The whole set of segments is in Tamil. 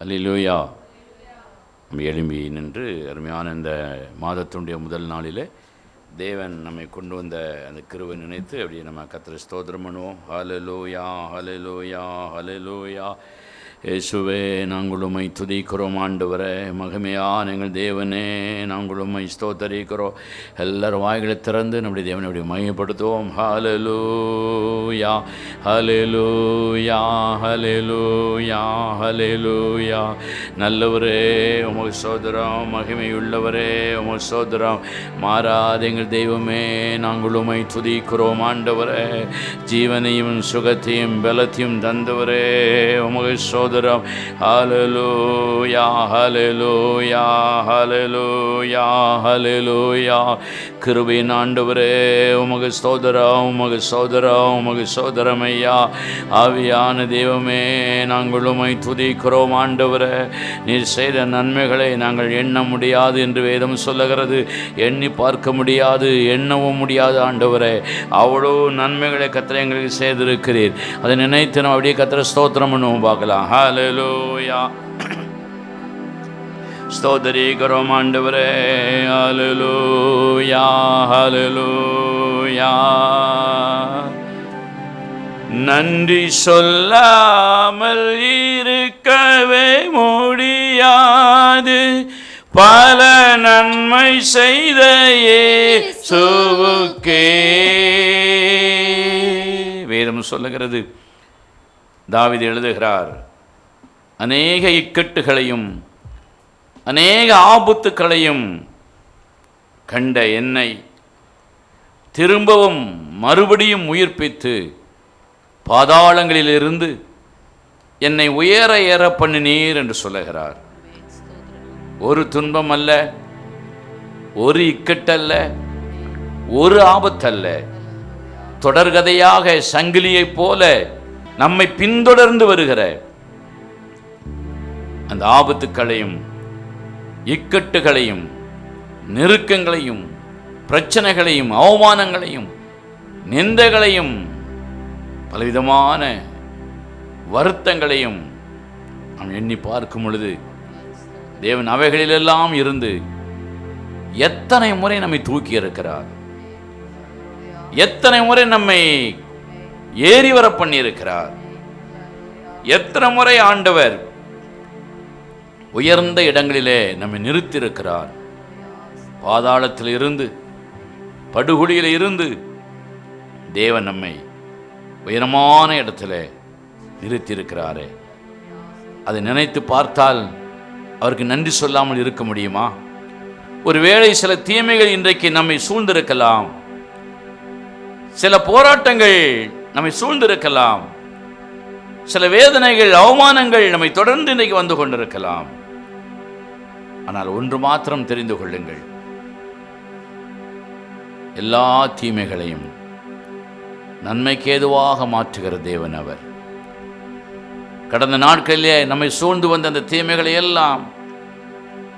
அல்லேலூயா. நம்ம எழும்பி நின்று அருமையான இந்த மாதத்தினுடைய முதல் நாளில் தேவன் நம்மை கொண்டு வந்த அந்த கிருபை நினைத்து அப்படியே நம்ம கர்த்தரை ஸ்தோத்திரம் பண்ணுவோம். ஹல்லேலூயா, ஹல்லேலூயா, ஹல்லேலூயா. இயேசுவே, நாங்கள் உம்மை துதிக்கிறோம். ஆண்டவரே, மகிமையான எங்கள் தேவனே, நாங்கள் உம்மை ஸ்தோத்தரிக்கிறோம். எல்லாரும் வாய்களை திறந்து நம்முடைய தேவனை அப்படி மையப்படுத்துவோம். ஹல்லேலூயா, ஹல்லேலூயா, ஹல்லேலூயா, ஹல்லேலூயா. நல்லவரே உமக்கு ஸ்தோத்திரம், மகிமையுள்ளவரே உமக்கு ஸ்தோத்திரம். மாறாத எங்கள் தெய்வமே, நாங்கள் உம்மை துதிக்கிறோம். ஆண்டவரே, ஜீவனையும் சுகத்தையும் பலத்தையும் தந்தவரே உமக்கு ஸ்தோத்திரம். ஹல்லேலூயா, ஹல்லேலூயா, ஹல்லேலூயா, ஹல்லேலூயா. கிருபையின் ஆண்டவரே உமக்கு ஸ்தோத்திரம், உமக்கு ஸ்தோத்திரம், உமக்கு ஸ்தோத்திரம் ஐயா. ஆவியான தெய்வமே, நாங்கள் உம்மை துதிக்கிறோம். ஆண்டவரே, நீர் செய்த நன்மைகளை நாங்கள் எண்ண முடியாது என்று வேதம் சொல்லுகிறது. எண்ணி பார்க்க முடியாது, எண்ணவும் முடியாது. ஆண்டவரே, அவ்வளோ நன்மைகளை கர்த்தர் எங்களுக்கு செய்திருக்கிறீர். அதை நினைத்து நம்ம அப்படியே கர்த்தரை ஸ்தோத்திரம் பண்ணுவோம். பார்க்கலாம். ஹல்லேலூயா, ஸ்தோத்திரிக்கிறோம் ஆண்டவரே. ஹல்லேலூயா, ஹல்லேலூயா. நன்றி சொல்லாமல் இருக்கவே முடியாது, பல நன்மை செய்த இயேசுவுக்கே. வேதம் சொல்லுகிறது, தாவீது எழுதுகிறார், அநேக இக்கட்டுகளையும் அநேக ஆபத்துக்களையும் கண்ட என்னை திரும்பவும் மறுபடியும் உயிர்ப்பித்து பாதாளங்களிலிருந்து என்னை உயர ஏற பண்ணினீர் என்று சொல்லுகிறார். ஒரு துன்பம் அல்ல, ஒரு இக்கட்டல்ல, ஒரு ஆபத்தல்ல, தொடர்கதையாக சங்கிலியைப் போல நம்மை பின்தொடர்ந்து வருகிற அந்த ஆபத்துக்களையும் இக்கட்டுகளையும் நெருக்கங்களையும் பிரச்சனைகளையும் அவமானங்களையும் நிந்தைகளையும் பலவிதமான வருத்தங்களையும் நாம் எண்ணி பார்க்கும் பொழுது தேவன் அவைகளிலெல்லாம் இருந்து எத்தனை முறை நம்மை தூக்கி இருக்கிறார், எத்தனை முறை நம்மை ஏறி வர பண்ணி இருக்கிறார், எத்தனை முறை ஆண்டவர் உயர்ந்த இடங்களிலே நம்மை நிறுத்தியிருக்கிறார். பாதாளத்தில் இருந்து, படுகொலியில் இருந்து தேவன் நம்மை உயரமான இடத்துல நிறுத்தியிருக்கிறாரே. அதை நினைத்து பார்த்தால் அவருக்கு நன்றி சொல்லாமல் இருக்க முடியுமா? ஒருவேளை சில தீமைகள் இன்றைக்கு நம்மை சூழ்ந்திருக்கலாம், சில போராட்டங்கள் நம்மை சூழ்ந்திருக்கலாம், சில வேதனைகள் அவமானங்கள் நம்மை தொடர்ந்து இன்றைக்கு வந்து கொண்டிருக்கலாம். ஆனால் ஒன்று மாத்திரம் தெரிந்து கொள்ளுங்கள், எல்லா தீமைகளையும் நன்மைக்கு ஏதுவாக மாற்றுகிற தேவன் அவர். கடந்த நாட்களிலே நம்மை சூழ்ந்து வந்த அந்த தீமைகளை எல்லாம்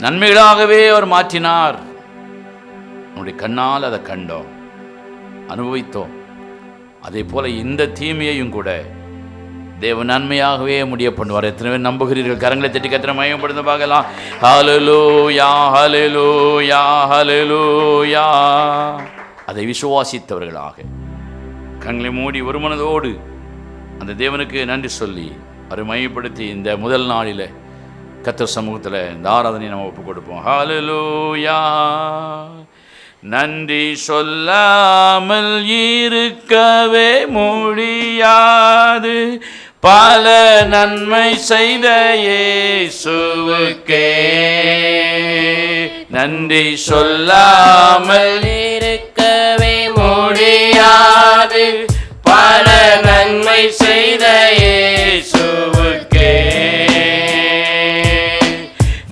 நன்மைகளாகவே அவர் மாற்றினார். நம்முடைய கண்ணால் அதை கண்டோம், அனுபவித்தோம். அதே போல இந்த தீமையையும் கூட தேவன் நன்மையாகவே முடிய பண்ணுவார். எத்தனை பேர் நம்புகிறீர்கள்? கரங்களை தட்டி கத்திர மயப்படுத்த பார்க்கலாம். ஹல்லேலூயா, ஹல்லேலூயா, ஹல்லேலூயா. அதை விசுவாசித்தவர்களாக கண்களை மூடி ஒரு மனதோடு அந்த தேவனுக்கு நன்றி சொல்லி அவரை மையப்படுத்தி இந்த முதல் நாளில் கர்த்தர் சமூகத்தில் இந்த ஆராதனையை நம்ம ஒப்புக் கொடுப்போம். ஹல்லேலூயா. நன்றி சொல்லாமல் இருக்கவே முடியாது, பல நன்மை செய்த இயேசுவுக்கே. நன்றி சொல்லாமல் இருக்கவே முடியாது, பல நன்மை செய்த இயேசுவுக்கே.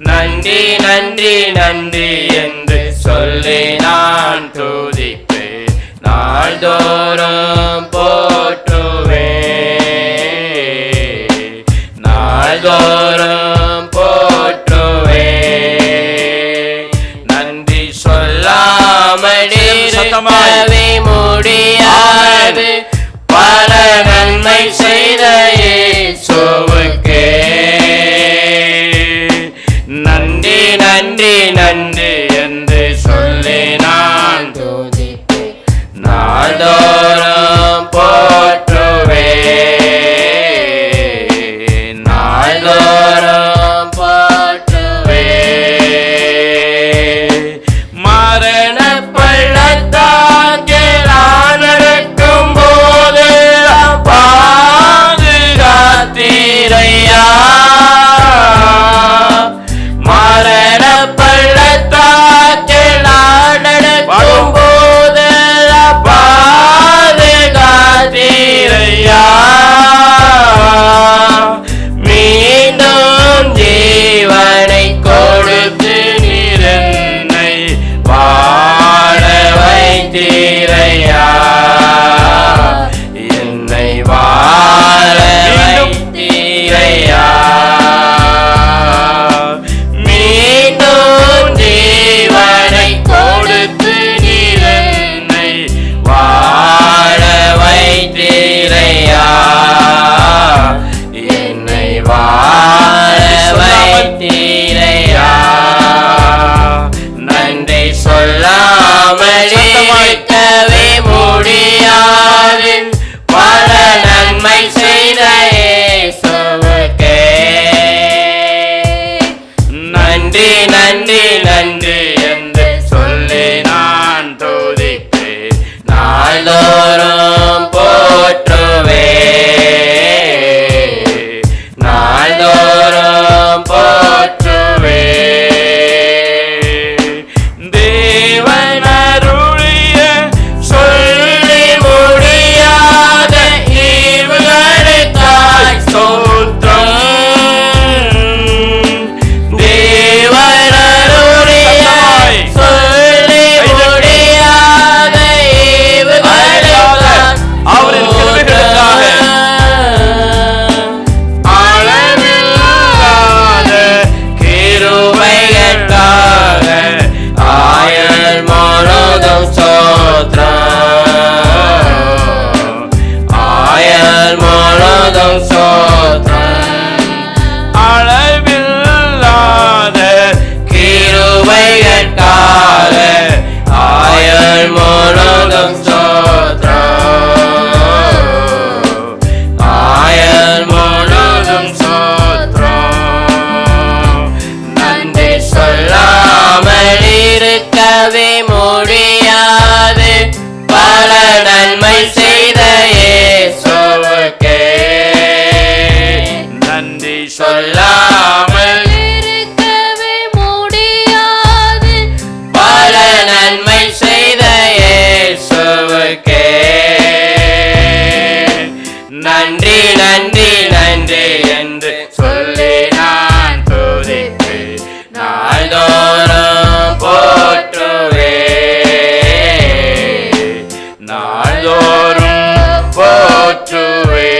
நன்றி நன்றி நன்றி என்று சொல்லி நான் துதிப்பேன், நாள்தோறும் போற்றுவேன், நாள்தோறும் போற்றுவேன். நன்றி சொல்லாமல் இருக்கவே முடியாது, பல நன்மை செய்த இயேசுவுக்கே. மரண பள்ளத்தாக்கில் நடக்கும் போது பாதுகாத்தீரையா. மரண பள்ளத்தாக்கில் நடக்கும் போது பாதுகாத்தீரையா. மீண்டும் ஜீவனை கொடுத்து நீரன்னை வாழ வைத்தீரையா. என்னை வாழ வைத்தீரையா. மீண்டும் ஜீவனை கொடுத்து நீரன்னை வாழ வைத்தீரையா. என்னை வாழ வைத்தீரையா. நன்றி சொல்லாமல் இருக்கவே முடியாது. பல நன்மை செய்த இயேசுவுக்கே நன்றி நன்றி நன்றி என்று சொல்லி நான் துதிப்பேன். நாள்தோறும் போற்றுவே. நாள்தோறும் போற்றுவே. தேவன் அருளிய சொல்லி முடியாத ஈவுகளுக்காய் ஸ்தோத்திரம். தேவன் அருளிய சொல்லி முடியாத ஈவுகளுக்காய் அவரின் கிருபைகளுக்காக அளவில்லாத கிருபைகளுக்காக ஆயுள் முழுதும் ஸ்தோத்திரம். ஆயுள் முழுதும் ஸ்தோத்திரம். அளவில்லாத கிருபைகளுக்காக ஆயுள் முழுதும் ஸ்தோத்திரம். ஆயுள் முழுதும் ஸ்தோத்திரம். நன்றி சொல்லாமல் இருக்கவே முடியாது. பல நன்மை செய்த இயேசுவுக்கே நன்றி சொல்லாமல் இருக்கவே முடியாது. பல நன்மை செய்த இயேசுவுக்கே நன்றி நன்றி நன்றி என்று சொல்லி நான் துதிப்பேன். நாள்தோறும் போற்றுவே. நாள்தோறும் போற்றுவே.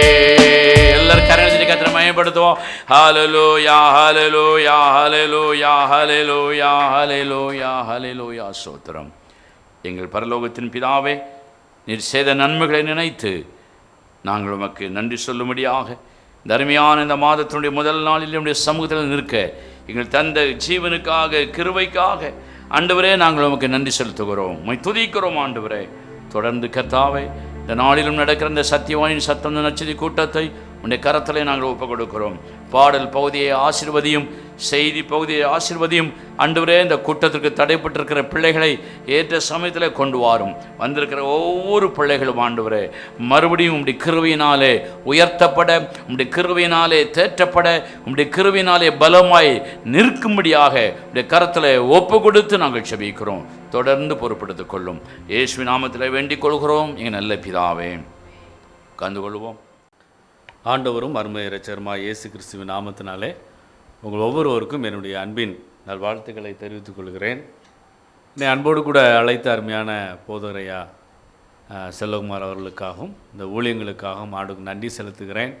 எல்லாரும் கரங்களை கர்த்தரை மகிமைப்படுத்துவோம். ஹல்லேலூயா ஹல்லேலூயா ஹல்லேலூயா ஹல்லேலூயா ஹல்லேலூயா ஹல்லேலூயா. ஸ்தோத்திரம். எங்கள் பரலோகத்தின் பிதாவே, நீர் செய்த நன்மைகளை நினைத்து நாங்கள் உமக்கு நன்றி சொல்லும்படியாக இந்த அருமையான இந்த மாதத்தினுடைய முதல் நாளில் நம்முடைய சமூகத்தில் நிற்க எங்கள் தந்த ஜீவனுக்காக கிருபைக்காக ஆண்டவரே நாங்கள் உமக்கு நன்றி செலுத்துகிறோம். உம்மை துதிக்கிறோம் ஆண்டவரே. தொடர்ந்து கர்த்தாவே இந்த நாளிலும் நடக்கிற இந்த சத்தியவானின் சத்தம் நச்சதி கூட்டத்தை உன்னுடைய கரத்திலே நாங்கள் ஒப்புக் கொடுக்கிறோம். பாடல் பகுதியை ஆசீர்வதியும், செய்தி பகுதியை ஆசீர்வதியும். ஆண்டவரே இந்த கூட்டத்திற்கு தடைப்பட்டிருக்கிற பிள்ளைகளை ஏற்ற சமயத்தில் கொண்டு வாரும். வந்திருக்கிற ஒவ்வொரு பிள்ளைகளும் ஆண்டவரே மறுபடியும் உம்முடைய கிருபையினாலே உயர்த்தப்பட, உம்முடைய கிருபையினாலே தேற்றப்பட, உம்முடைய கிருபையினாலே பலமாய் நிற்கும்படியாக உம்முடைய கரத்தில் ஒப்பு கொடுத்து நாங்கள் செபிக்கிறோம். தொடர்ந்து பொறுப்படுத்திக் கொள்ளும். இயேசுவின் நாமத்தில் வேண்டிக் கொள்கிறோம் எங்கள் நல்ல பிதாவே. கலந்து கொள்வோம். ஆண்டவரும் அருமை இரட்சகருமாய் இயேசு கிறிஸ்துவின் நாமத்தினாலே உங்கள் ஒவ்வொருவருக்கும் என்னுடைய அன்பின் நல்வாழ்த்துக்களை தெரிவித்துக் கொள்கிறேன். என்னை அன்போடு கூட அழைத்த அருமையான போதரையா செல்வகுமார் அவர்களுக்காகவும் இந்த ஊழியங்களுக்காகவும் ஆண்டுக்கு நன்றி செலுத்துகிறேன்.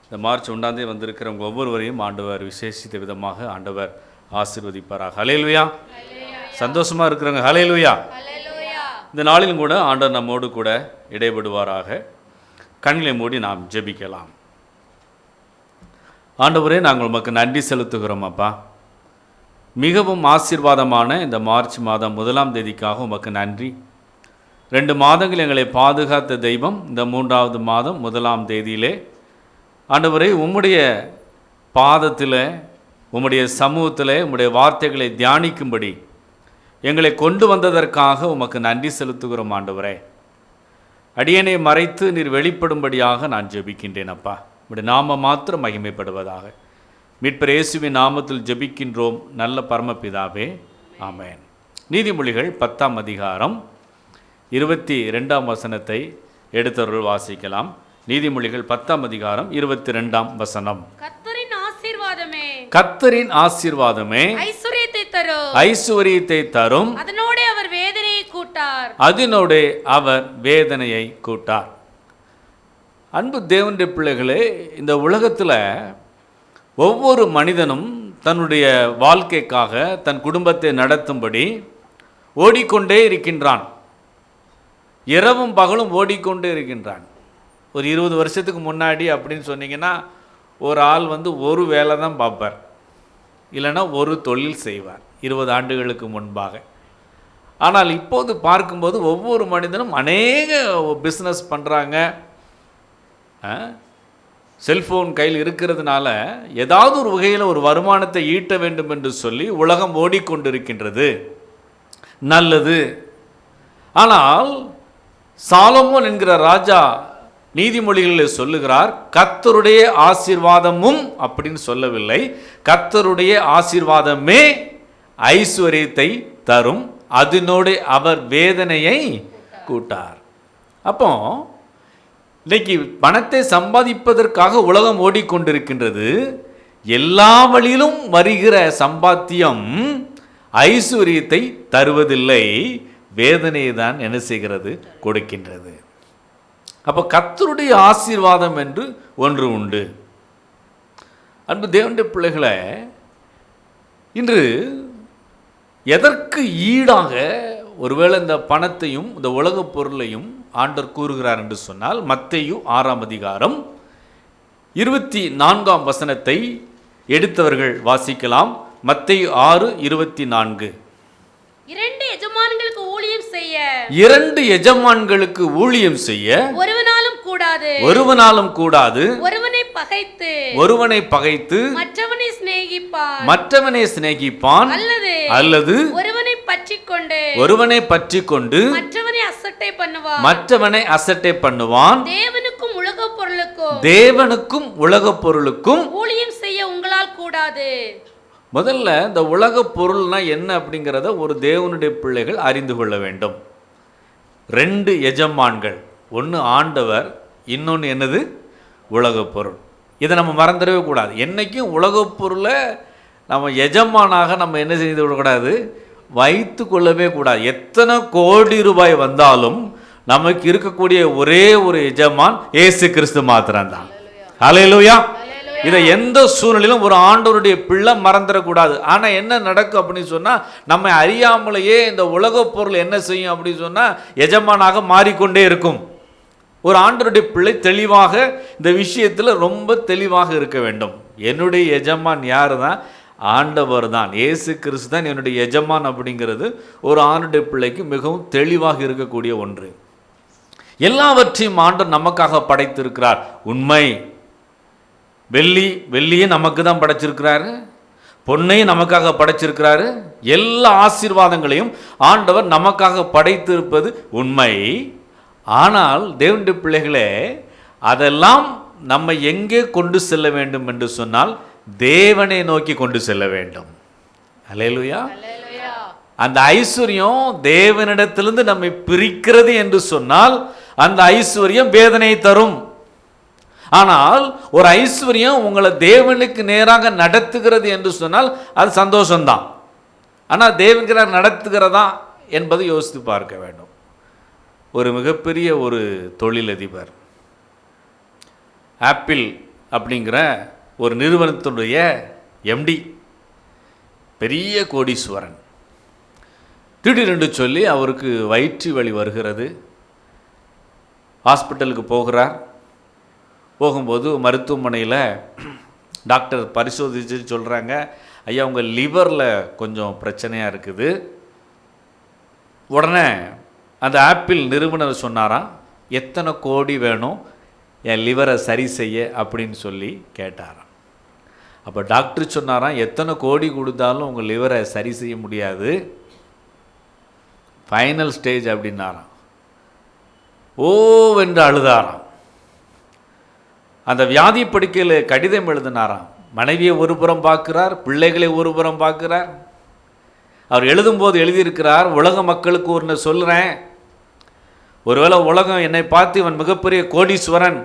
இந்த மார்ச் 1 வந்திருக்கிற உங்கள் ஒவ்வொருவரையும் ஆண்டவர் விசேஷித்த விதமாக ஆண்டவர் ஆசீர்வதிப்பாராக. ஹல்லேலூயா. சந்தோஷமாக இருக்கிறவங்க ஹல்லேலூயா. இந்த நாளிலும் கூட ஆண்டவர் நம்மோடு கூட இடைபடுவாராக. கண்களை மூடி நாம் ஜெபிக்கலாம். ஆண்டவரே, நாங்கள் உமக்கு நன்றி செலுத்துகிறோம் அப்பா. மிகவும் ஆசீர்வாதமான இந்த மார்ச் மாதம் 1ஆம் தேதிக்காக உமக்கு நன்றி. 2 மாதங்கள் எங்களை பாதுகாத்த தெய்வம் இந்த 3வது மாதம் 1ஆம் தேதியிலே ஆண்டவரே உம்முடைய பாதத்தில், உம்முடைய சமூகத்தில் உம்முடைய வார்த்தைகளை தியானிக்கும்படி எங்களை கொண்டு வந்ததற்காக உமக்கு நன்றி செலுத்துகிறோம் ஆண்டவரே. அடியனை மறைத்து நீர் வெளிப்படும்படியாக நான் ஜெபிக்கின்றேன் அப்பா. உம்முடைய நாம மாத்திரம் மகிமைப்படுவதாக. மீட்பர் இயேசுவின் நாமத்தில் ஜெபிக்கின்றோம் நல்ல பரமபிதாவே, ஆமென். நீதிமொழிகள் 10ஆம் அதிகாரம் 22ஆம் வசனத்தை எடுத்தவர்கள் வாசிக்கலாம். நீதிமொழிகள் 10ஆம் அதிகாரம் 22ஆம் வசனம். கர்த்தரின் ஆசீர்வாதமே ஐசுவரியத்தை தரும், அதனோடே அவர் வேதனையை கூட்டார். அன்பு தேவனுடைய பிள்ளைகளே, இந்த உலகத்தில் ஒவ்வொரு மனிதனும் தன்னுடைய வாழ்க்கைக்காக தன் குடும்பத்தை நடத்தும்படி ஓடிக்கொண்டே இருக்கின்றான். இரவும் பகலும் ஓடிக்கொண்டே இருக்கின்றான். ஒரு 20 வருஷத்துக்கு முன்னாடி அப்படின்னு சொன்னீங்கன்னா ஒரு ஆள் ஒரு வேலை தான் பார்ப்பார், இல்லைன்னா ஒரு தொழில் செய்வார் 20 ஆண்டுகளுக்கு முன்பாக. ஆனால் இப்போது பார்க்கும்போது ஒவ்வொரு மனிதனும் அநேக பிஸ்னஸ் பண்ணுறாங்க. செல்ஃபோன் கையில் இருக்கிறதுனால ஏதாவது ஒரு வகையில் ஒரு வருமானத்தை ஈட்ட வேண்டும் என்று சொல்லி உலகம் ஓடிக்கொண்டிருக்கின்றது. நல்லது. ஆனால் சாலமோன் என்கிற ராஜா நீதிமொழிகளில் சொல்லுகிறார், கர்த்தருடைய ஆசீர்வாதமும் அப்படின்னு சொல்லவில்லை, கர்த்தருடைய ஆசீர்வாதமே ஐஸ்வர்யத்தை தரும், அதனோடு அவர் வேதனையை கூட்டார். அப்போ இன்னைக்கு பணத்தை சம்பாதிப்பதற்காக உலகம் ஓடிக்கொண்டிருக்கின்றது. எல்லா வழியிலும் வருகிற சம்பாத்தியம் ஐஸ்வர்யத்தை தருவதில்லை, வேதனையை தான் என்ன செய்கிறது, கொடுக்கின்றது. அப்போ கர்த்தருடைய ஆசீர்வாதம் என்று ஒன்று உண்டு. அன்பு தேவனுடைய பிள்ளைகளை, இன்று எதற்கு ஈடாக ஒருவேளை இந்த பணத்தையும் இந்த உலகப் பொருளையும் ஆண்டவர் கூறுகிறார் என்று சொன்னால், மத்தேயு 6ஆம் அதிகாரம் 24ஆம் வசனத்தை எடுத்தவர்கள் வாசிக்கலாம். மத்தேயு 6:24. இரண்டு எஜமான்களுக்கு ஊழியம் செய்ய ஒருவனாலும் கூடாது. ஒருவனை பகைத்து மற்றவனை சிநேகிப்பான், அல்லது ஒருவனை பற்றிக்கொண்டு மற்றவனை அசட்டை பண்ணுவான். தேவனுக்கும் உலகப் பொருளுக்கும் ஊழியம் செய்ய உங்களால் கூடாது. முதல்ல இந்த உலக பொருள்னா என்ன அப்படிங்கிறத ஒரு தேவனுடைய பிள்ளைகள் அறிந்து கொள்ள வேண்டும். 2 எஜமான்கள், ஒன்று ஆண்டவர், இன்னொன்று என்னது, உலகப் பொருள். இதை நம்ம மறந்துடவே கூடாது. என்றைக்கும் உலகப் பொருளை நம்ம எஜமானாக நம்ம என்ன செய்து விடக்கூடாது, வைத்து கொள்ளவே கூடாது. எத்தனை கோடி ரூபாய் வந்தாலும் நமக்கு இருக்கக்கூடிய ஒரே ஒரு எஜமான் இயேசு கிறிஸ்து மாத்திரம்தான். ஹல்லேலூயா. இதை எந்த சூழ்நிலையிலும் ஒரு ஆண்டவருடைய பிள்ளை மறந்துடக்கூடாது. ஆனால் என்ன நடக்கும் அப்படின்னு சொன்னால், நம்ம அறியாமலேயே இந்த உலகப் பொருள் என்ன செய்யும் அப்படின்னு சொன்னால் எஜமானாக மாறிக்கொண்டே இருக்கும். ஒரு ஆண்டவருடைய பிள்ளை தெளிவாக இந்த விஷயத்தில் ரொம்ப தெளிவாக இருக்க வேண்டும். என்னுடைய எஜமான் யார் தான்? ஆண்டவர் தான், இயேசு கிறிஸ்து தான் என்னுடைய எஜமான் அப்படிங்கிறது ஒரு ஆண்டவருடைய பிள்ளைக்கு மிகவும் தெளிவாக இருக்கக்கூடிய ஒன்று. எல்லாவற்றையும் ஆண்டவர் நமக்காக படைத்திருக்கிறார், உண்மை. வெள்ளியை நமக்கு தான் படைச்சிருக்கிறாரு, பொன்னையும் நமக்காக படைச்சிருக்கிறாரு. எல்லா ஆசீர்வாதங்களையும் ஆண்டவர் நமக்காக படைத்திருப்பது உண்மை. ஆனால் தேவனுடைய பிள்ளைகளே, அதெல்லாம் நம்ம எங்கே கொண்டு செல்ல வேண்டும் என்று சொன்னால் தேவனை நோக்கி கொண்டு செல்ல வேண்டும். அல்லேலூயா. அந்த ஐஸ்வர்யம் தேவனிடத்திலிருந்து நம்மை பிரிக்கிறது என்று சொன்னால் அந்த ஐஸ்வர்யம் வேதனையை தரும். ஆனால் ஒரு ஐஸ்வர்யம் உங்களை தேவனுக்கு நேராக நடத்துகிறது என்று சொன்னால் அது சந்தோஷம்தான். ஆனால் தேவனுக்கு நடத்துகிறதா என்பதை யோசித்து பார்க்க வேண்டும். ஒரு மிகப்பெரிய ஒரு தொழிலதிபர், ஆப்பிள் அப்படிங்கிற ஒரு நிறுவனத்தினுடைய எம்டி, பெரிய கோடீஸ்வரன். திடீரென்று சொல்லி அவருக்கு வயிற்று வலி வருகிறது. ஹாஸ்பிட்டலுக்கு போகிறார். போகும்போது மருத்துவமனையில் டாக்டர் பரிசோதித்து சொல்கிறாங்க, ஐயா உங்கள் லிவரில் கொஞ்சம் பிரச்சனையாக இருக்குது. உடனே அந்த ஆப்பிள் நிறுவனர் சொன்னாராம், எத்தனை கோடி வேணும் என் லிவரை சரி செய்ய அப்படின்னு சொல்லி கேட்டாராம். அப்போ டாக்டர் சொன்னாராம், எத்தனை கோடி கொடுத்தாலும் உங்கள் லிவரை சரி செய்ய முடியாது. ஃபைனல் ஸ்டேஜ் அப்படின்னாராம். ஓவென்று அழுதாராம். அந்த வியாதி படுக்கையில் கடிதம் எழுதினாராம். மனைவியை ஒரு புறம் பார்க்கிறார், பிள்ளைகளை ஒரு புறம் பார்க்கிறார். அவர் எழுதும்போது எழுதியிருக்கிறார், உலக மக்களுக்கு ஒன்று சொல்கிறேன், ஒருவேளை உலகம் என்னை பார்த்து இவன் மிகப்பெரிய கோடீஸ்வரன்,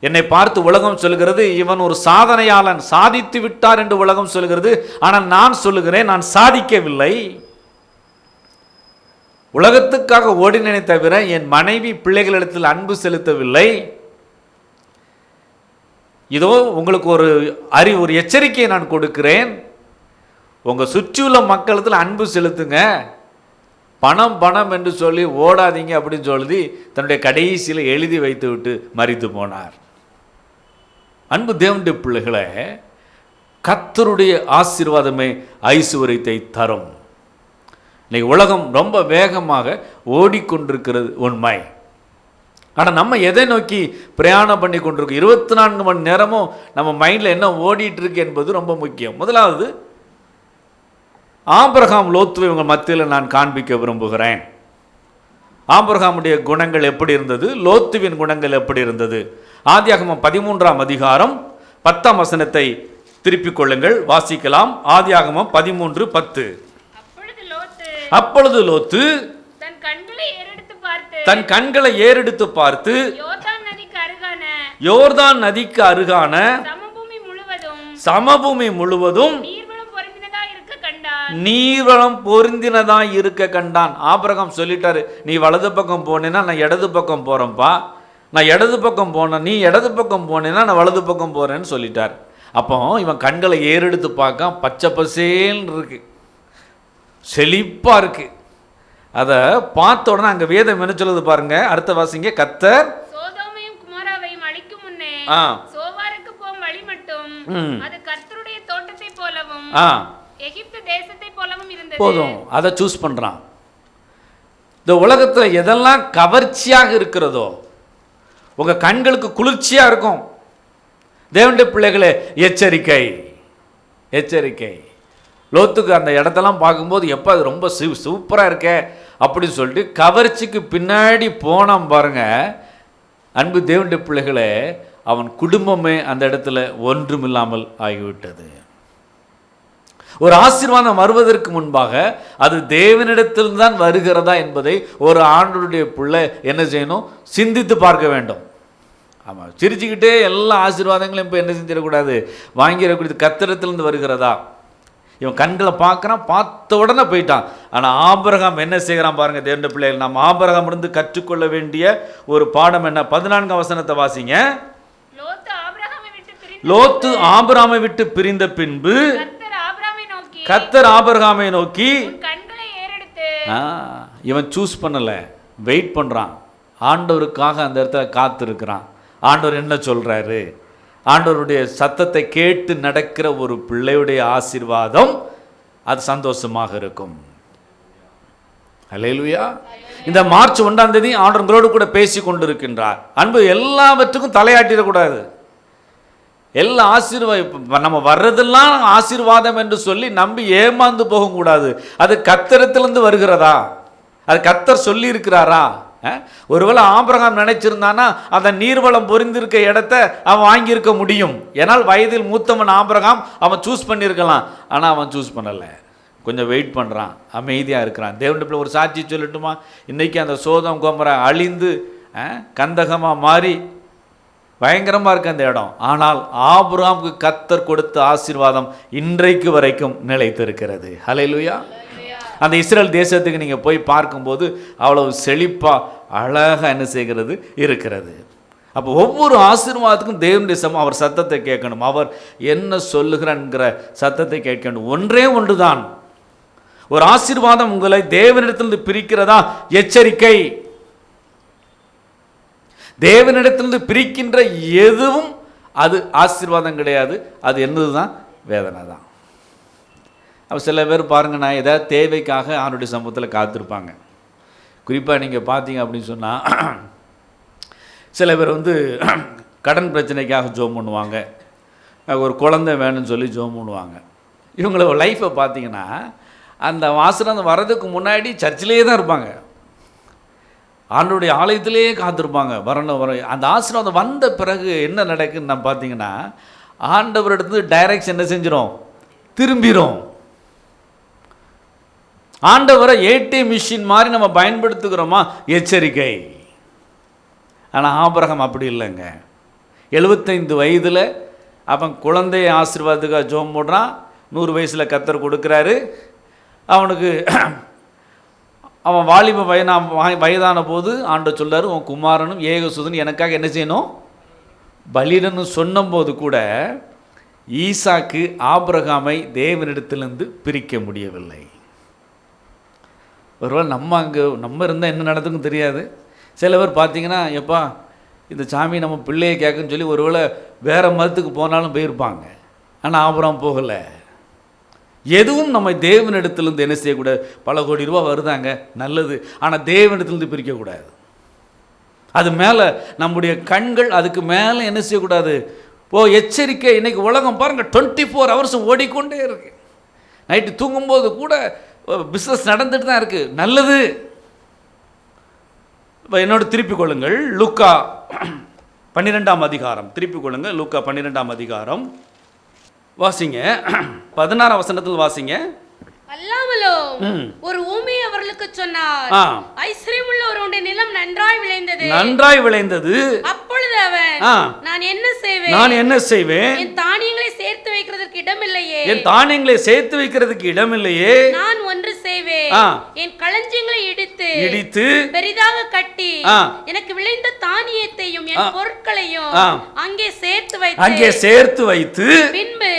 என்னை பார்த்து உலகம் சொல்கிறது இவன் ஒரு சாதனையாளன், சாதித்து விட்டார் என்று உலகம் சொல்கிறது. ஆனால் நான் சொல்லுகிறேன், நான் சாதிக்கவில்லை. உலகத்துக்காக ஓடினேனே தவிர என் மனைவி பிள்ளைகளிடத்தில் அன்பு செலுத்தவில்லை. இதோ உங்களுக்கு ஒரு எச்சரிக்கையை நான் கொடுக்கிறேன். உங்கள் சுற்றியுள்ள மக்களிடத்தில் அன்பு செலுத்துங்க, பணம் பணம் என்று சொல்லி ஓடாதீங்க அப்படின்னு சொல்லி தன்னுடைய கடைசியில் எழுதி வைத்து விட்டு மரித்து போனார். அன்பு தேவனுடைய பிள்ளைகளை, கர்த்தருடைய ஆசீர்வாதமே ஐசுவரியத்தை தரும். இன்னைக்கு உலகம் ரொம்ப வேகமாக ஓடிக்கொண்டிருக்கிறது உண்மை. ஆனால் நம்ம எதை நோக்கி பிரயாணம் பண்ணி கொண்டிருக்கோம்? 24 மணி நேரமும் நம்ம மைண்டில் என்ன ஓடிட்டு இருக்கு என்பது ரொம்ப முக்கியம். முதலாவது, ஆபிரகாம் லோத்துவை உங்கள் மத்தியில் நான் காண்பிக்க விரும்புகிறேன். ஆபிரகாமுடைய குணங்கள் எப்படி இருந்தது, லோத்துவின் குணங்கள் எப்படி இருந்தது? ஆதியாகமம் 13ஆம் அதிகாரம் 10ஆம் வசனத்தை திருப்பிக் கொள்ளுங்கள், வாசிக்கலாம். ஆதியாகமம் 13:10. அப்பொழுது லோத்து தன் கண்களை ஏறெடுத்து பார்த்து யோர்தான் நதிக்கு அருகான சமபூமி முழுவதும் நீர்வளம் பொருந்தினதாய் இருக்க கண்டான். ஆபிரகாம் சொல்லிட்டாரு, நீ வலது பக்கம் போனேன்னா நான் இடது பக்கம் போறேன்ப்பா, நான் இடது பக்கம் போனேன், நீ இடது பக்கம் போனேன்னா நான் வலது பக்கம் போறேன்னு சொல்லிட்டார். அப்போ இவன் கண்களை ஏறெடுத்து பார்க்க பச்சை பசேல்னு இருக்கு, செழிப்பா இருக்கு. அதை பார்த்த உடனே அங்க வேதம் என்ன சொல்லுது பாருங்க, அடுத்த வாசிங்க. கர்த்தர் சோதோமையும் குமாராவையும் அழிக்கும் முன்னே சோவாருக்கு போகும் வழி மட்டும் அது கர்த்தருடைய தோட்டத்தை போலவும் எகிப்து தேசத்தை போலவும் இருந்தது. போதும், அதை சூஸ் பண்றான். இந்த உலகத்துல எதெல்லாம் கவர்ச்சியாக இருக்கிறதோ, உங்க கண்களுக்கு குளிர்ச்சியா இருக்கும். தேவனுடைய பிள்ளைகளே, எச்சரிக்கை எச்சரிக்கை. லோத்துக்கு அந்த இடத்தெல்லாம் பார்க்கும்போது எப்போ அது ரொம்ப சூப்பராக இருக்கே அப்படின்னு சொல்லிட்டு கவர்ச்சிக்கு பின்னாடி போனான் பாருங்க. அன்பு தேவனுடைய பிள்ளைகளே, அவன் குடும்பமே அந்த இடத்துல ஒன்றுமில்லாமல் ஆகிவிட்டது. ஒரு ஆசீர்வாதம் வருவதற்கு முன்பாக அது தேவனிடத்தில் தான் வருகிறதா என்பதை ஒரு ஆண்டவருடைய பிள்ளை என்ன செய்யணும், சிந்தித்து பார்க்க வேண்டும். ஆமாம், சிரிச்சுக்கிட்டே எல்லா ஆசீர்வாதங்களையும் இப்போ என்ன செஞ்சிடக்கூடாது, வாங்கிடக்கூடியது கர்த்தரிடத்திலிருந்து வருகிறதா. இவன் கண்களை பார்க்குறான், பார்த்த உடனே போயிட்டான். ஆனால் ஆபிரகாம் என்ன செய்கிறான் பாருங்க தேவனுடைய பிள்ளைகள். நாம் ஆபிரகாம் இருந்து கற்றுக்கொள்ள வேண்டிய ஒரு பாடம் என்ன? 14ஆம் வசனத்தை வாசிங்க. லோத்து ஆபிரகாமை விட்டு பிரிந்த பின்பு கர்த்தர் ஆபிரகாமை நோக்கி, இவன் சூஸ் பண்ணல, வெயிட் பண்றான். ஆண்டவருக்காக அந்த இடத்துல காத்திருக்கிறான். ஆண்டவர் என்ன சொல்றாரு? ஆண்டவருடைய சத்தத்தை கேட்டு நடக்கிற ஒரு பிள்ளையுடைய ஆசீர்வாதம் அது சந்தோஷமாக இருக்கும். அல்லேலூயா. இந்த மார்ச் 1ஆம் தேதி ஆண்டவரோடு கூட பேசி கொண்டிருக்கின்றார். அன்பு, எல்லாவற்றுக்கும் தலையாட்டிடக்கூடாது. எல்லா ஆசீர்வாதம் நம்ம வர்றதெல்லாம் ஆசீர்வாதம் என்று சொல்லி நம்பி ஏமாந்து போகக்கூடாது. அது கர்த்தரிடத்திலிருந்து வருகிறதா? அது கர்த்தர் சொல்லி இருக்கிறாரா? ஒருவேளை ஆபிரகாம் நினைச்சிருந்தானா அந்த நீர்வளம் பொறிந்திருக்க இடத்த அவன் வாங்கியிருக்க முடியும். ஏன்னால் வயதில் மூத்தவன் ஆபிரகாம், அவன் சூஸ் பண்ணியிருக்கலாம். ஆனால் அவன் சூஸ் பண்ணலை, கொஞ்சம் வெயிட் பண்ணுறான், அமைதியாக இருக்கிறான். தேவனுடைய ஒரு சாட்சி சொல்லட்டுமா? இன்றைக்கி அந்த சோதம் கோமரை அழிந்து கந்தகமாக மாறி பயங்கரமாக இருக்கு அந்த இடம். ஆனால் ஆபிரகாமுக்கு கர்த்தர் கொடுத்த ஆசீர்வாதம் இன்றைக்கு வரைக்கும் நிலைத்திருக்கிறது. ஹல்லேலூயா. அந்த இஸ்ரேல் தேசத்துக்கு நீங்கள் போய் பார்க்கும்போது அவ்வளவு செழிப்பாக அழகாக என்ன செய்கிறது இருக்கிறது. அப்போ ஒவ்வொரு ஆசீர்வாதத்துக்கும் தேவனுடைய அவர் சத்தத்தை கேட்கணும். அவர் என்ன சொல்லுகிறான்ங்கிற சத்தத்தை கேட்கணும். ஒன்றே ஒன்று தான், ஒரு ஆசீர்வாதம் உங்களை தேவனிடத்திலிருந்து பிரிக்கிறதா? எச்சரிக்கை. தேவனிடத்திலிருந்து பிரிக்கின்ற எதுவும் அது ஆசீர்வாதம் கிடையாது. அது என்னது தான்? வேதனை தான். அப்போ சில பேர் பாருங்க, நான் ஏதாவது தேவைக்காக ஆண்டுடைய சமூகத்தில் காத்திருப்பாங்க. குறிப்பாக நீங்கள் பார்த்தீங்க அப்படின்னு சொன்னால், சில பேர் கடன் பிரச்சனைக்காக ஜோம் பண்ணுவாங்க, ஒரு குழந்தை வேணும்னு சொல்லி ஜோம் பண்ணுவாங்க. இவங்களோட லைஃப்பை பார்த்தீங்கன்னா அந்த ஆசீர்வாதம் வர்றதுக்கு முன்னாடி சர்ச்சிலே தான் இருப்பாங்க, ஆண்டவருடைய ஆலயத்திலேயே காத்திருப்பாங்க வரணும் வர. அந்த ஆசீர்வாதம் வந்த பிறகு என்ன நடக்குன்னு நம்ம பார்த்தீங்கன்னா, ஆண்டவரிடத்து டைரக்ஷன் என்ன செஞ்சிடும், திரும்பிடும். ஆண்டவரை ஏடிஎம் மிஷின் மாதிரி நம்ம பயன்படுத்துகிறோமா, எச்சரிக்கை. ஆனால் ஆபிரகாம் அப்படி இல்லைங்க. 75 வயதில் அவன் குழந்தைய ஆசீர்வாதத்துக்காக ஜோம் போடுறான். 100 வயசில் கர்த்தர் கொடுக்குறாரு அவனுக்கு. அவன் வாலிப வயதான போது ஆண்டவர் சொல்றாரு, உன் குமாரனும் ஏகசுதன் எனக்காக என்ன செய்யணும், பலியிடணும் சொன்னபோது கூட ஈசாக்கு ஆபிரகாமை தேவனிடத்திலிருந்து பிரிக்க முடியவில்லை. ஒருவேளை நம்ம இருந்தால் என்ன நடந்துக்கும் தெரியாது. சில பேர் பார்த்தீங்கன்னா, எப்பா இந்த சாமி நம்ம பிள்ளையை கேட்குன்னு சொல்லி ஒருவேளை வேறு மதத்துக்கு போனாலும் போயிருப்பாங்க. ஆனால் ஆபிரகாம் போகலை. எதுவும் நம்ம தேவனிடத்திலிருந்து என்ன செய்யக்கூடாது. பல கோடி ரூபா வருதாங்க, நல்லது, ஆனால் தேவனிடத்திலிருந்து பிரிக்கக்கூடாது. அது மேலே நம்முடைய கண்கள் அதுக்கு மேலே என்ன செய்யக்கூடாது. எச்சரிக்கை. இன்றைக்கி உலகம் பாருங்கள், 24 ஹவர்ஸ் ஓடிக்கொண்டே இருக்கு. நைட்டு தூங்கும்போது கூட பிஸ்னஸ் நடந்துட்டு தான் இருக்குது, நல்லது. இப்போ என்னோட திருப்பிக் கொள்ளுங்கள் லூக்கா 12ஆம் அதிகாரம். திருப்பிக் கொள்ளுங்கள் லூக்கா 12ஆம் அதிகாரம். வாசிங்க 16ஆம் வசனத்தில் வாசிங்க. அல்லாமலோ ஒரு ஊமையை அவர்களுக்கு சொன்னார். ஐஸ்வர்யமுள்ள ஒருவனுடைய நிலம் நன்றாய் விளைந்தது. அப்பொழுது அவன், நான் என்ன செய்வேன், என் தானியங்களை சேர்த்து வைக்கிறதுக்கு இடமில்லையே, நான் ஒன்று செய்வேன், என் களஞ்சியங்களை இடித்து பெரிதாக கட்டி எனக்கு விளைந்த தானியத்தையும் என் பொருட்களையும் அங்கே சேர்த்து வைத்து பின்பு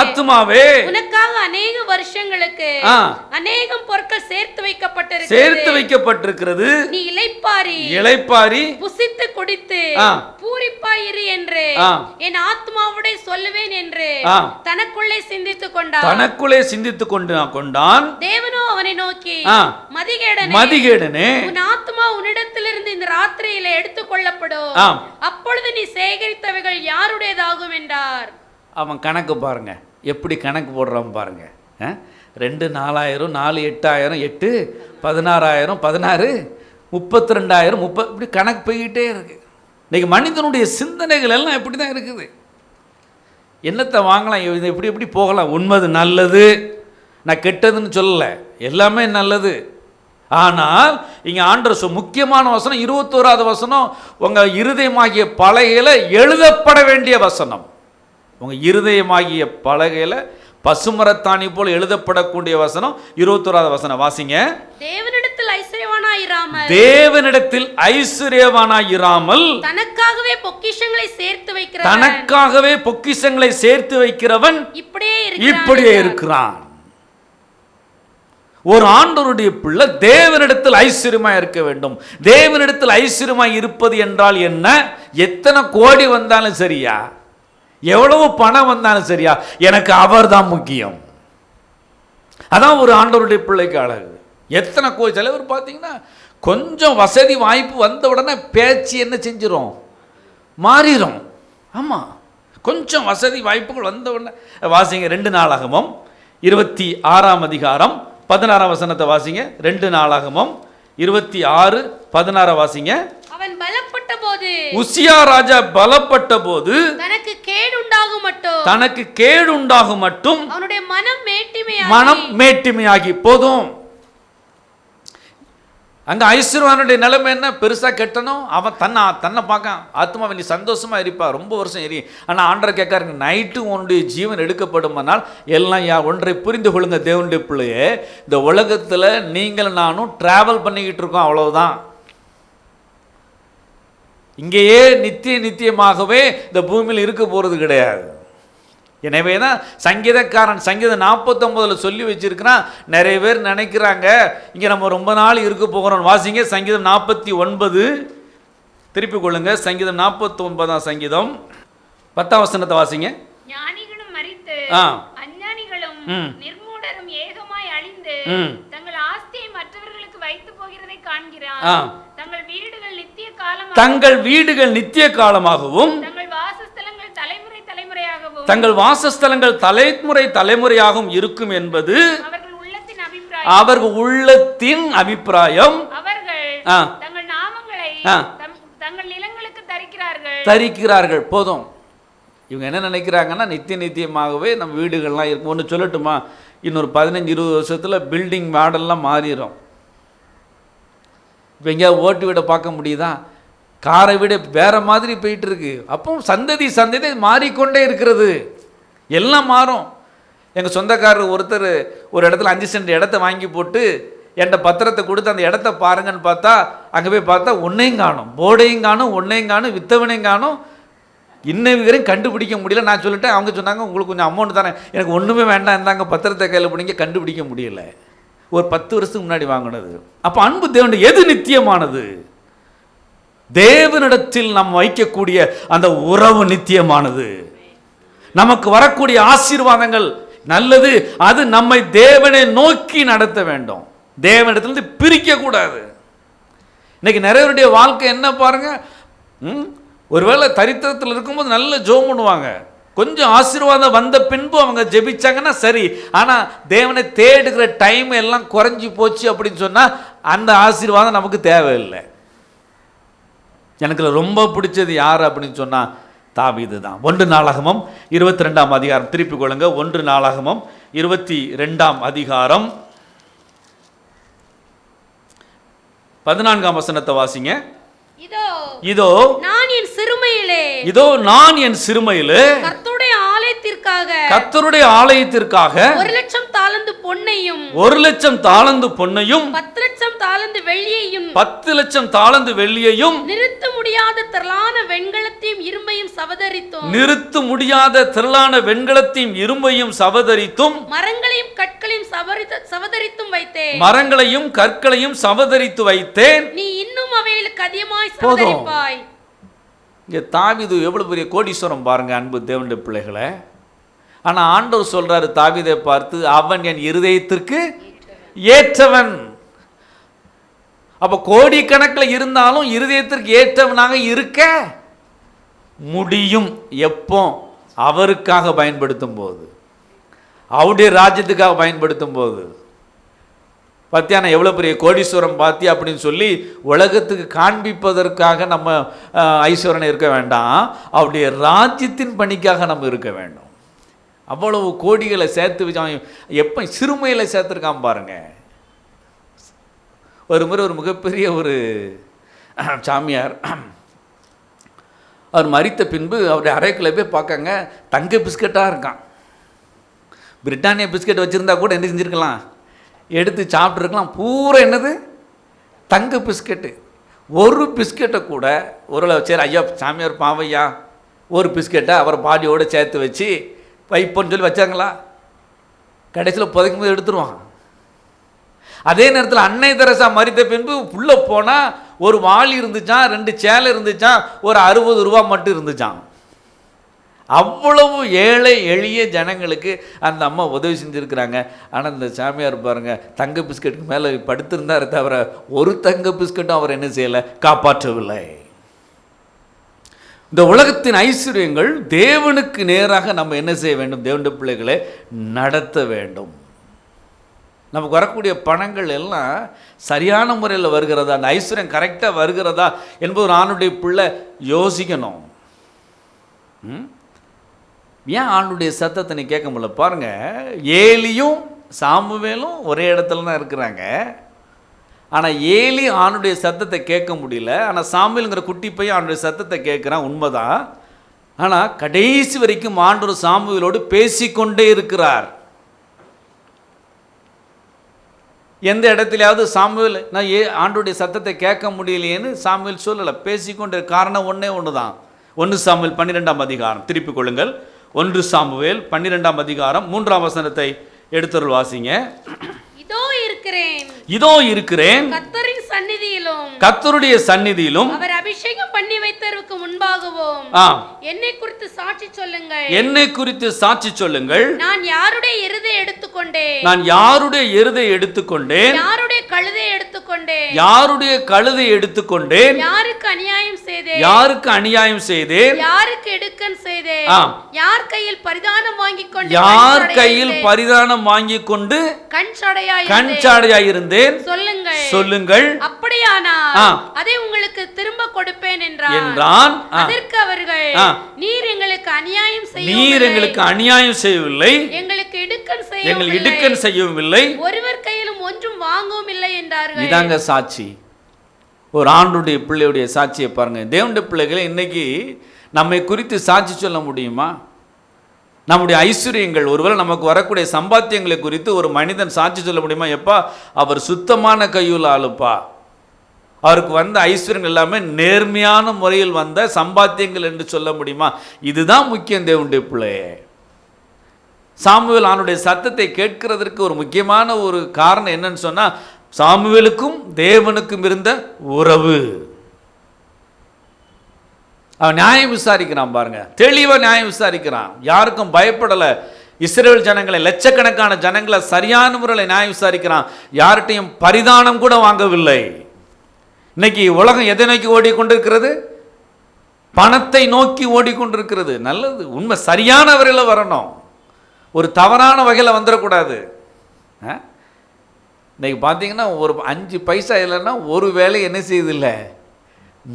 ஆத்துமாவே உனக்காக அநேக வருஷங்களுக்கு அநேகம் பொருட்கள் சேர்த்து வைக்கப்பட்டிருக்கிறது. நீ இளைப்பாரி புசித்து குடித்து பூரிப்பாயிரு என்று என் ஆத்மாவுடைய சொல்லுவேன் என்று தனக்குள்ளே சிந்தித்துக் கொண்டான். தேவனோ அவனை நோக்கி, மதிகேடனே, உன் ஆத்மா உன்னிடத்திலிருந்து இந்த ராத்திரியிலே எடுத்துக் கொள்ளப்படும். அப்பொழுது நீ சேகரித்தவைகள் யாருடையதாகும் என்றார். அவன் கணக்கு பாருங்க, எப்படி கணக்கு போடுறான் பாருங்க. 2 4000, 4 8000, 8 16000, 16 32,000, 30, இப்படி கணக்கு போய்கிட்டே இருக்கு. இன்றைக்கி மனிதனுடைய சிந்தனைகள் எல்லாம் இப்படி தான் இருக்குது. என்னத்தை வாங்கலாம், இது எப்படி போகலாம். உண்மை நல்லது, நான் கெட்டதுன்னு சொல்லலை, எல்லாமே நல்லது. ஆனால் இங்கே ஆண்டவர் முக்கியமான வசனம் 21வது வசனம், உங்கள் இருதயமாகிய பலகையில் எழுதப்பட வேண்டிய வசனம். உங்கள் இருதயமாகிய பலகையில் பசுமரத்தாணி போல் எழுதப்படக்கூடிய வசனம் 21வது வசனம் வாசிங்க. தேவனிடத்தில் ஐஸ்வர்யவானாயிராமல் தனக்காகவே பொக்கிஷங்களை சேர்த்து வைக்கிறவன் இப்படியே இருக்கிறான். ஒரு ஆண்டவருடைய பிள்ளை தேவனிடத்தில் ஐஸ்வர்யமாய் இருக்க வேண்டும். தேவனிடத்தில் ஐஸ்வர்யமாய் இருப்பது என்றால் என்ன? எத்தனை கோடி வந்தாலும் சரியா, எவ்வளவு பணம் வந்தாலும் சரியா, எனக்கு அவர் தான் முக்கியம். அதான் ஒரு ஆண்டவருடைய பிள்ளைக்கு அழகு. எத்தனை கோடி, சிலவர் பார்த்தீங்கன்னா கொஞ்சம் வசதி வாய்ப்பு வந்த உடனே பேச்சு என்ன செஞ்சிடும், மாறிடும். ஆமாம், கொஞ்சம் வசதி வாய்ப்புகள் வந்த உடனே வாசிங்க 2 நாளாகமம் 26ஆம் அதிகாரம் 16ஆம் வசனத்தை வாசிங்க. 2 நாளாகமம் 26:16 வாசிங்க. அவன் பலப்பட்ட போது, உசியா ராஜா பலப்பட்ட போது தனக்கு கேடு உண்டாகும் மட்டும் அவனுடைய மனம் மேட்டிமையாகி போதும். அங்க ஐஸ்வர்யவானுடைய நிலைமை என்ன? பெருசா கெட்டணும், அவன் தன்னை பார்க்க ஆத்மாவை நீ சந்தோஷமா இருப்பா, ரொம்ப வருஷம் எரி. ஆனால் ஆண்டவர் கேட்காருங்க, நைட்டு உன்னுடைய ஜீவன் எடுக்கப்படுமானால் எல்லாம் ஒன்றை புரிந்து கொள்ளுங்க தேவனுடைய பிள்ளையே, இந்த உலகத்தில் நீங்கள் நானும் டிராவல் பண்ணிக்கிட்டு இருக்கோம், அவ்வளவுதான். இங்கேயே நித்தியமாகவே இந்த பூமியில் இருக்க போகிறது கிடையாது. எனவே தான் சங்கீதக்காரன் சங்கீதம் 49 சொல்லி வச்சிருக்கிறான். நிறைய பேர் நினைக்கிறாங்க இங்கே நம்ம ரொம்ப நாள் இருக்க போகிறோம். வாசிங்க சங்கீதம் 49, திருப்பிக் கொள்ளுங்க. சங்கீதம் 49ஆம் சங்கீதம் 10ஆம் வசனத்தை வாசிங்க. ஞானிகளும் மரித்து அஞ்ஞானிகளும் நிர்மூடரும் ஏகமாய் அழிந்து தங்கள் ஆஸ்தியை மற்றவர்களுக்கு வைத்து போகிறதை காண்கிறான். தங்கள் வீடுகள் நித்திய காலமாகவும் தங்கள் வாசஸ்தலங்கள் தலைமுறையாகவும் இருக்கும் என்பது அவர்கள் உள்ளத்தின் அபிப்பிராயம். தரிக்கிறார்கள். போதும். இவங்க என்ன நினைக்கிறாங்கன்னா நித்தியமாகவே நம்ம வீடுகள்லாம் இருக்கும். ஒன்று சொல்லட்டுமா, இன்னொரு 15-20 வருஷத்தில் பில்டிங் மாடல்லாம் மாறிடும். இப்போ எங்கேயாவது ஓட்டு வீடை பார்க்க முடியுதா? காரை விட வேற மாதிரி போயிட்டு இருக்கு. அப்போ சந்ததி மாறிக்கொண்டே இருக்கிறது. எல்லாம் மாறும். எங்கள் சொந்தக்காரர் ஒருத்தர் ஒரு இடத்துல 5 சென்ட் இடத்த வாங்கி போட்டு என்கிட்ட பத்திரத்தை கொடுத்து அந்த இடத்த பாருங்கன்னு பார்த்தா அங்கே போய் பார்த்தா ஒன்றையும் காணும், போர்டையும் காணும், ஒன்றையும் காணும், வித்தவனையும் காணும். இன்னும் வரையும் கண்டுபிடிக்க முடியல. நான் சொல்லிட்டேன். அவங்க சொன்னாங்க உங்களுக்கு கொஞ்சம் அமௌண்ட் தானே. எனக்கு ஒன்றுமே வேண்டாம், இருந்தாங்க பத்திரத்தை கையில் பிடிங்க. கண்டுபிடிக்க முடியல. ஒரு 10 வருஷத்துக்கு முன்னாடி வாங்கினது. அப்போ அன்பு தேவனுடைய எது நித்தியமானது? தேவனிடத்தில் நாம் வைக்கக்கூடிய அந்த உறவு நித்தியமானது. நமக்கு வரக்கூடிய ஆசீர்வாதங்கள் நல்லது. அது நம்மை தேவனை நோக்கி நடத்த வேண்டும். தேவனிடத்திலிருந்து பிரிக்க கூடாது. இன்னைக்கு நிறைய வாழ்க்கை என்ன பாருங்க, ஒருவேளை தரித்திரத்தில் இருக்கும்போது நல்ல ஜெபம் பண்ணுவாங்க. கொஞ்சம் ஆசீர்வாதம் வந்த பின்பு அவங்க ஜெபிச்சாங்கன்னா சரி. ஆனால் தேவனை தேடுகிற டைம் எல்லாம் குறைஞ்சி போச்சு அப்படின்னு சொன்னால் அந்த ஆசீர்வாதம் நமக்கு தேவையில்லை. எனக்கு ரொம்ப பிடிச்சது யார் அப்படின்னு சொன்னால் தாவீது தான். 1 நாளாகமம் 22ஆம் அதிகாரம் திருப்பிக் கொள்ளுங்க. 1 நாளாகமம் 22ஆம் அதிகாரம் 14ஆம் வசனத்தை வாசிங்க. இதோ நான் என் சிறுமையிலே கர்த்தருடைய ஆலயத்திற்காக 1,00,000 தாலந்து பொன்னையும் 1,00,000 தாலந்து பொன்னையும் 10,00,000 தாலந்து வெள்ளியையும் 10,00,000 தாலந்து வெள்ளியையும் நிறுத்த முடியாத திரளான வெண்கலத்தையும் இரும்பையும் சவதரித்தும் மரங்களையும் கற்களையும் சவதரித்து வைத்தேன். நீ இன்னும் அவைகளுக்கு அதிகமாய் சவதரிப்பாய். இங்கே தாவீது எவ்வளவு பெரிய கோடீஸ்வரம் பாருங்க அன்பு தேவனுடைய பிள்ளைகளை. ஆனால் ஆண்டவர் சொல்றாரு தாவீதை பார்த்து, அவன் என் இருதயத்திற்கு ஏற்றவன். அப்போ கோடிக்கணக்கில் இருந்தாலும் இருதயத்திற்கு ஏற்றவனாக இருக்க முடியும். எப்போ? அவருக்காக பயன்படுத்தும் போது, அவருடைய ராஜ்யத்துக்காக பயன்படுத்தும் போது. பார்த்தியா நான் எவ்வளோ பெரிய கோடீஸ்வரம் பார்த்தியா அப்படின்னு சொல்லி உலகத்துக்கு காண்பிப்பதற்காக நம்ம ஐஸ்வரனை இருக்க வேண்டாம். அவருடைய ராஜ்யத்தின் பணிக்காக நம்ம இருக்க வேண்டும். அவ்வளவு கோடிகளை சேர்த்து வச்சு எப்போ சிறுமையில் சேர்த்துருக்கான் பாருங்க. ஒரு முறை ஒரு மிகப்பெரிய ஒரு சாமியார் அவர் மரித்த பின்பு அவருடைய அறைக்குள்ளே போய் பார்க்காங்க, தங்க பிஸ்கட்டாக இருக்கான். பிரிட்டானியா பிஸ்கட் வச்சுருந்தா கூட என்ன செஞ்சுருக்கலாம், எடுத்து சாப்பிட்ருக்கலாம். பூரா என்னது தங்க பிஸ்கட்டு. ஒரு பிஸ்கட்டை கூட ஒரு சரி ஐயா சாமியார் பாவையா ஒரு பிஸ்கட்டை அவர் பாடியோடு சேர்த்து வச்சு வைப்போன்னு சொல்லி வச்சாங்களா? கடைசியில் புதைக்கும் போது எடுத்துருவான். அதே நேரத்தில் அன்னை தெரசா மரித்த பின்பு உள்ளே போனால் ஒரு வாளி இருந்துச்சான், 2 சேலை இருந்துச்சான், ஒரு 60 ரூபா மட்டும் இருந்துச்சான். அவ்வளவு ஏழை எளிய ஜனங்களுக்கு அந்த அம்மா உதவி செஞ்சுருக்கிறாங்க. ஆனால் இந்த சாமியார் பாருங்க தங்க பிஸ்கட்டுக்கு மேலே படுத்திருந்தாரு தவிர ஒரு தங்க பிஸ்கட்டும் அவர் என்ன செய்யலை, காப்பாற்றவில்லை. இந்த உலகத்தின் ஐஸ்வர்யங்கள் தேவனுக்கு நேராக நம்ம என்ன செய்ய வேண்டும், தேவனுடைய பிள்ளைகளை நடத்த வேண்டும். நமக்கு வரக்கூடிய பணங்கள் எல்லாம் சரியான முறையில் வருகிறதா, அந்த ஐஸ்வர்யம் கரெக்டாக வருகிறதா என்பது ஒரு ஆணுடைய பிள்ளை யோசிக்கணும். ஏன் ஆணுடைய சத்தத்தை நீ கேட்க முடியல பாருங்க. ஏலியும் சாமுவேலும் ஒரே இடத்துல தான் இருக்கிறாங்க. ஆனால் ஏலி ஆணுடைய சத்தத்தை கேட்க முடியல. ஆனால் சாமுவேலுங்கிற குட்டி பையன் ஆணுடைய சத்தத்தை கேட்குறான், உண்மைதான். ஆனால் கடைசி வரைக்கும் ஆண்டவர் சாமுவேலோடு பேசிக்கொண்டே இருக்கிறார். எந்த இடத்துலையாவது சாமுவேல் நான் ஆண்டோடைய சத்தத்தை கேட்க முடியலையேன்னு சாமுவேல் சொல்லலை, பேசிக்கொண்டு. காரணம் ஒன்று தான். 1 சாமுவேல் 12ஆம் அதிகாரம் திருப்பிக் கொள்ளுங்கள். 1 சாமுவேல் 12ஆம் அதிகாரம் 3ஆம் வசனத்தை எடுத்தருள் வாசிங்க. இதோ இருக்கிறேன் கர்த்தருடைய சந்நிதியிலும் அவர் அபிஷேகம் பண்ணி வைத்தவருக்கு முன்பாகவும் என்னை குறித்து சாட்சி சொல்லுங்கள். நான் யாருடைய எருதை எடுத்துக்கொண்டேன், யாருடைய கழுதை எடுத்துக்கொண்டேன், யாருடைய கழுதை எடுத்துக்கொண்டேன், யாருக்கு அநியாயம் செய்தேன், யாருக்கு அநியாயம் செய்தேன், யாருக்கு எடுக்கன் செய்தேன், யார் கையில் பரிதானம் வாங்கிக் கொண்டு, யார் கையில் பரிதானம் வாங்கிக் கொண்டு கண்சாடையாய் இருந்தேன் சொல்லுங்கள். அப்படியானால் அதை உங்களுக்கு திரும்ப கொடுப்பேன் என்றான். அதற்கு அவர்கள், நீர் எங்களுக்கு அநியாயம் செய்யவில்லை, எங்களுக்கு இடுக்கன் செய்யவில்லை, ஒருவர் கையிலும் ஒன்றும் வாங்கவும் இல்லை என்றார்கள். இதாங்க சாட்சி. ஒரு ஆண்டுடைய பிள்ளையுடைய சாட்சியை பாருங்க. தேவனுடைய பிள்ளைகளை இன்னைக்கு நம்மை குறித்து சாட்சி சொல்ல முடியுமா? நம்முடைய ஐஸ்வர்யங்கள், ஒருவேளை நமக்கு வரக்கூடிய சம்பாத்தியங்களை குறித்து ஒரு மனிதன் சாட்சி சொல்ல முடியுமா? எப்பா, அவர் சுத்தமான கையுள்ள ஆளுப்பா, அவருக்கு வந்த ஐஸ்வர்யங்கள் எல்லாமே நேர்மையான முறையில் வந்த சம்பாத்தியங்கள் என்று சொல்ல முடியுமா? இதுதான் முக்கியம் தேவனுடைய பிள்ளையே. சாமுவேல் அவனுடைய சத்தத்தை கேட்கிறதற்கு ஒரு முக்கியமான ஒரு காரணம் என்னன்னு சொன்னா, சாமுவேலுக்கும் தேவனுக்கும் இருந்த உறவு. அவன் நியாயம் விசாரிக்கிறான் பாருங்க, தெளிவா நியாயம் விசாரிக்கிறான், யாருக்கும் பயப்படல. இஸ்ரவேல் ஜனங்களை, லட்சக்கணக்கான ஜனங்களை சரியான முறையில் நியாயம் விசாரிக்கிறான். யார்கிட்டையும் பரிதானம் கூட வாங்கவில்லை. இன்னைக்கு உலகம் எதை நோக்கி ஓடிக்கொண்டிருக்கிறது? பணத்தை நோக்கி ஓடிக்கொண்டிருக்கிறது. நல்லது, உண்மை, சரியான வகையில் வரணும், ஒரு தவறான வகையில் வந்துடக்கூடாது. இன்னைக்கு பார்த்தீங்கன்னா ஒரு 5 பைசா இல்லைன்னா ஒரு வேலை என்ன செய்யுதில்லை,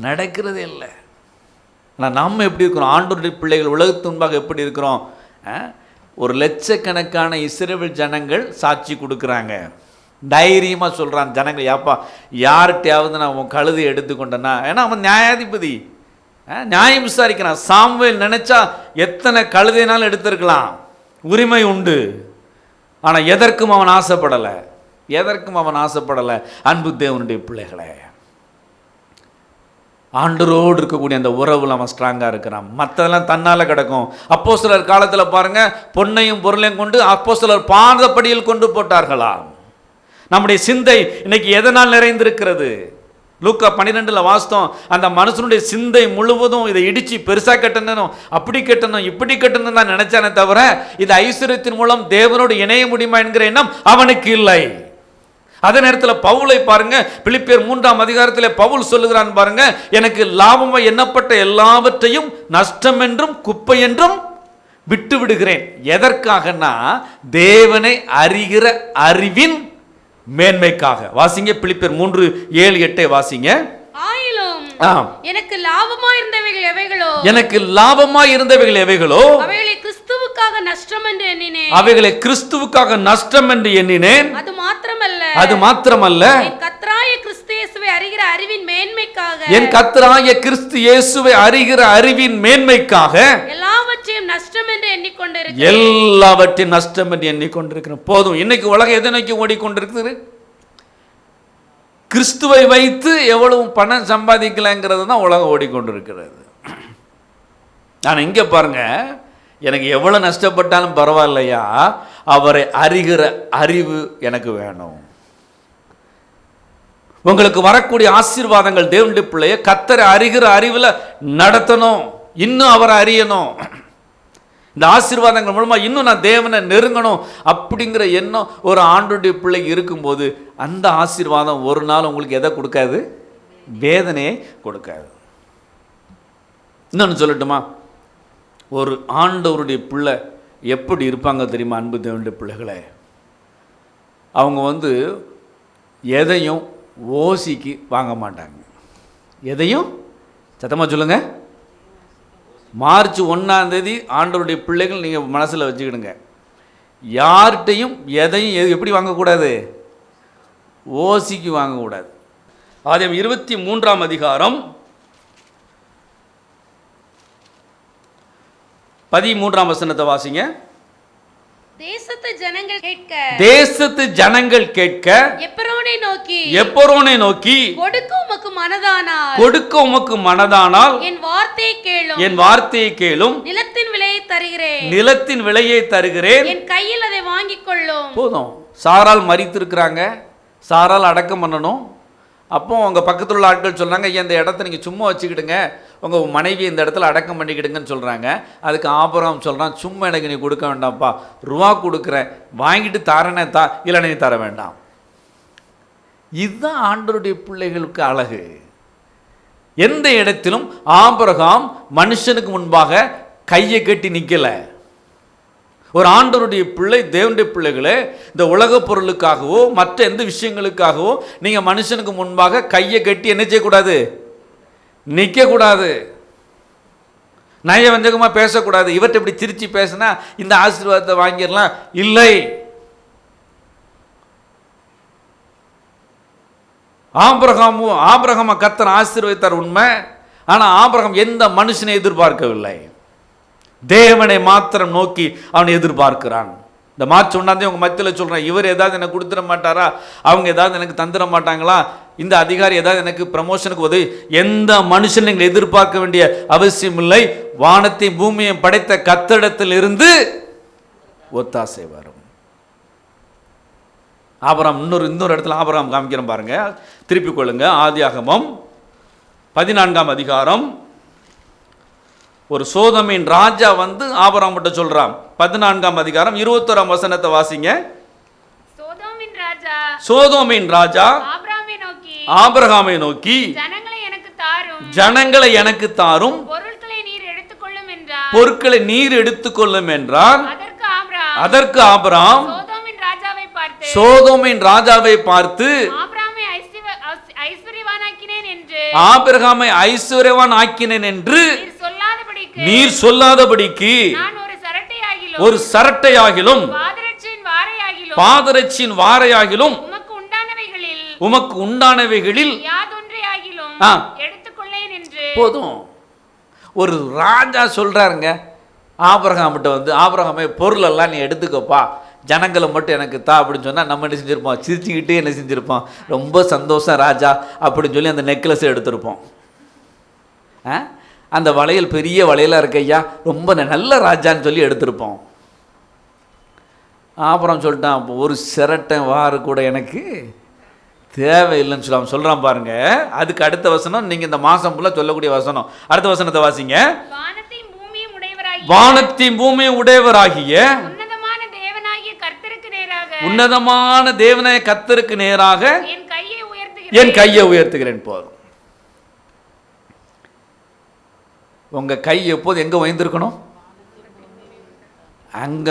நடக்கிறதே இல்லை. ஆனால் நம்ம எப்படி இருக்கிறோம்? ஆண்டவருடைய பிள்ளைகள் உலகத்து முன்பாக எப்படி இருக்கிறோம்? ஒரு லட்சக்கணக்கான இஸ்ரவேல் ஜனங்கள் சாட்சி கொடுக்குறாங்க, தைரியமாக சொல்கிறான் ஜனங்கள், யாப்பா யார்கிட்டையாவது நான் உன் கழுதை எடுத்துக்கொண்டேன்னா, ஏன்னா அவன் நியாயாதிபதி, நியாயம் விசாரிக்கிறான். சாமுவேல் நினைச்சா எத்தனை கழுதைனாலும் எடுத்திருக்கலாம், உரிமை உண்டு. ஆனால் எதற்கும் அவன் ஆசைப்படலை. அன்பு தேவனுடைய பிள்ளைகளே, ஆண்டரோடு இருக்கக்கூடிய அந்த உறவுல அவன் ஸ்ட்ராங்காக இருக்கிறான். மற்றதெல்லாம் தன்னால் கிடக்கும். அப்போஸ்தலர் காலத்தில் பாருங்க, பொன்னையும் பொருளையும் கொண்டு அப்போஸ்தலர் பாதப்படியில் கொண்டு போட்டார்களாம். நம்முடைய சிந்தை இன்னைக்கு எதனால் நிறைந்திருக்கிறது? லூக்கா 12 வாஸ்தம், அந்த மனுஷனுடைய சிந்தை முழுவதும் இதை இடிச்சு பெருசாக கட்டணும், அப்படி கட்டணும், இப்படி கட்டணும் தான் நினைச்சானே தவிர இது ஐஸ்வர்யத்தின் மூலம் தேவனோடு இணைய முடியுமா என்கிற எண்ணம் அவனுக்கு இல்லை. அதே நேரத்தில் பவுலை பாருங்க, பிலிப்பியர் 3ஆம் அதிகாரத்தில் பவுல் சொல்லுகிறான் பாருங்க, எனக்கு லாபமாய் எண்ணப்பட்ட எல்லாவற்றையும் நஷ்டம் என்றும் குப்பை என்றும் விட்டு விடுகிறேன். எதற்காகனா தேவனை அறிகிற அறிவின் மேன்மைக்காக. வாசிங்க பிலிப்பியர் 3:7-8 வாசிங்க. ஆயிலும் எனக்கு லாபமாய் இருந்தவைகள் எவைகளோ அவைகளை கிறிஸ்துவுக்காக நஷ்டம் என்று எண்ணினேன். அது மாத்திரமல்ல என் கர்த்தராகிய கிறிஸ்து இயேசுவை அறிகிற அறிவின் மேன்மைக்காக எல்லாவற்றையும் நஷ்டம் என்று எண்ணிக்கொண்டிருக்கிறேன். போதும். இன்னைக்கு உலகம் எதை நோக்கி ஓடிக்கொண்டிருக்கிறது? கிறிஸ்துவை வைத்து எவ்வளவு பணம் சம்பாதிக்கலாங்கிறது தான் உலகம் ஓடிக்கொண்டிருக்கிறது. நான் இங்கே பாருங்க, எனக்கு எவ்வளோ நஷ்டப்பட்டாலும் பரவாயில்லையா, அவரை அறிகிற அறிவு எனக்கு வேணும். உங்களுக்கு வரக்கூடிய ஆசீர்வாதங்கள் தேவனுடைய பிள்ளைய கர்த்தரை அறிகிற அறிவில் நடத்தணும், இன்னும் அவரை அறியணும். இந்த ஆசீர்வாதங்கள் மூலமாக இன்னும் நான் தேவனை நெருங்கணும் அப்படிங்கிற எண்ணம் ஒரு ஆண்டவருடைய பிள்ளைக்கு இருக்கும்போது அந்த ஆசீர்வாதம் ஒரு நாள் உங்களுக்கு எதை கொடுக்காது? வேதனையை கொடுக்காது. இன்னொன்று சொல்லட்டுமா? ஒரு ஆண்டவருடைய பிள்ளை எப்படி இருப்பாங்க தெரியுமா? அன்பு தேவனுடைய பிள்ளைகளே, அவங்க எதையும் ஓசிக்கு வாங்க மாட்டாங்க. எதையும் சத்தமாக சொல்லுங்க. மார்ச் 1ஆம் தேதி ஆண்டவருடைய பிள்ளைகள் நீங்கள் மனசில் வச்சுக்கிடுங்க, யார்கிட்டையும் எதையும் எப்படி வாங்கக்கூடாது? ஓசிக்கு வாங்கக்கூடாது. ஆதியாகமம் 23ஆம் அதிகாரம் 13ஆம் வசனத்தை வாசிங்க. தேசத்து ஜனங்கள் கேட்க எப்பரோனை நோக்கி கொடுக்க உமக்கு மனதானால் என் வார்த்தையை கேளும், நிலத்தின் விலையை தருகிறேன், என் கையில் அதை வாங்கிக் கொள்ளும். போதும். சாரால் மரித்திருக்கிறாங்க, சாரால் அடக்கம் பண்ணணும். அப்போ உங்கள் பக்கத்தில் உள்ள ஆட்கள் சொல்கிறாங்க, இந்த இடத்த நீங்கள் சும்மா வச்சுக்கிடுங்க, உங்கள் மனைவி இந்த இடத்துல அடக்கம் பண்ணிக்கிடுங்கன்னு சொல்கிறாங்க. அதுக்கு ஆபிரகாம் சொல்கிறான், சும்மா எனக்கு நீ கொடுக்க வேண்டாம்ப்பா, ரூபா கொடுக்குறேன், வாங்கிட்டு தரனே இல்லை நீ தர வேண்டாம். இதுதான் ஆண்டவருடைய பிள்ளைகளுக்கு அழகு. எந்த இடத்திலும் ஆபிரகாம் மனுஷனுக்கு முன்பாக கையை கட்டி நிற்கல. ஒரு ஆண்டவருடைய பிள்ளை, தேவனுடைய பிள்ளைகளே, இந்த உலக பொருளுக்காகவோ மற்ற எந்த விஷயங்களுக்காகவோ நீங்க மனுஷனுக்கு முன்பாக கையை கட்டி என்ன செய்யக்கூடாது? நிற்க கூடாது. நயவஞ்சகமா பேசக்கூடாது. இவற்றை இப்படி சிரிச்சு பேசினா இந்த ஆசீர்வாதத்தை வாங்கிடலாம், இல்லை. ஆபிரகாம கர்த்தர் ஆசீர்வதித்தார் உண்மை. ஆனா ஆபிரகாம் எந்த மனுஷனை எதிர்பார்க்கவில்லை, தேவனை மாத்திரம் நோக்கி அவனை எதிர்பார்க்கிறான். இந்த மார்ச் 1 உங்க மத்தியில் சொல்றேன், இவர் ஏதாவது எனக்கு கொடுத்துட மாட்டாரா, அவங்க ஏதாவது எனக்கு தந்துட மாட்டாங்களா, இந்த அதிகாரி ஏதாவது எனக்கு ப்ரமோஷனுக்கு உதவி, எந்த மனுஷன் நீங்கள் எதிர்பார்க்க வேண்டிய அவசியம் இல்லை. வானத்தையும் பூமியையும் படைத்த கர்த்தரிடத்தில் இருந்து ஒத்தாசை வரும். ஆபிரகாம் இன்னொரு இடத்துல ஆபிரகாம் காமிக்கிறேன் பாருங்க, திருப்பிக் கொள்ளுங்க. ஆதியாகமம் 14ஆம் அதிகாரம். ஒரு சோதோமின் ராஜா வந்து ஆபிரகாம் கிட்ட சொல்றான். 14ஆம் அதிகாரம் 21ஆம் வசனத்தை வாசிங்க. சோதோமின் ராஜா ஆபிரகாமை நோக்கி ஜனங்களை எனக்கு தாரும், பொருட்களை நீர் எடுத்துக்கொள்ளும் என்றார். அதற்கு ஆபிரகாம் சோதோமின் ராஜாவை பார்த்து, ஆபிரகாமை ஐஸ்வர்யவான் ஆக்கினேன் என்று நீர் சொல்லாதபடிக்கு ஒரு சரட்டையாகிலும் பாதரட்சியின் வாரையாகிலும் உமக்கு உண்டானவைகளில் போதும். ஒரு ராஜா சொல்றாருங்க ஆபிரகாம்கிட்ட வந்து, ஆபிரகாமே பொருள் எல்லாம் நீ எடுத்துக்கப்பா, ஜனங்களை மட்டும் எனக்கு தா அப்படின்னு சொன்னால் நம்ம என்ன செஞ்சுருப்போம்? சிரிச்சுக்கிட்டே என்ன செஞ்சுருப்போம்? ரொம்ப சந்தோஷம் ராஜா அப்படின்னு சொல்லி அந்த நெக்லஸை எடுத்திருப்போம். அந்த வளையல் பெரிய வளையலாக இருக்கு ஐயா, ரொம்ப நல்ல ராஜான்னு சொல்லி எடுத்திருப்போம். அப்புறம் சொல்லிட்டான், ஒரு சிரட்டை வாறு கூட எனக்கு தேவையில்லைன்னு சொல்லி அவன் சொல்கிறான் பாருங்க. அதுக்கு அடுத்த வசனம் நீங்கள் இந்த மாதம் ஃபுல்லாக சொல்லக்கூடிய வசனம். அடுத்த வசனத்தை வாசிங்க. வானத்தையும் பூமியும் உடையவராகிய உன்னதமான தேவனாய கர்த்தருக்கு நேராக என் கையை உயர்த்துகிறேன். போதும். உங்க கை எப்போது எங்க உயர்ந்திருக்கணும்? அங்க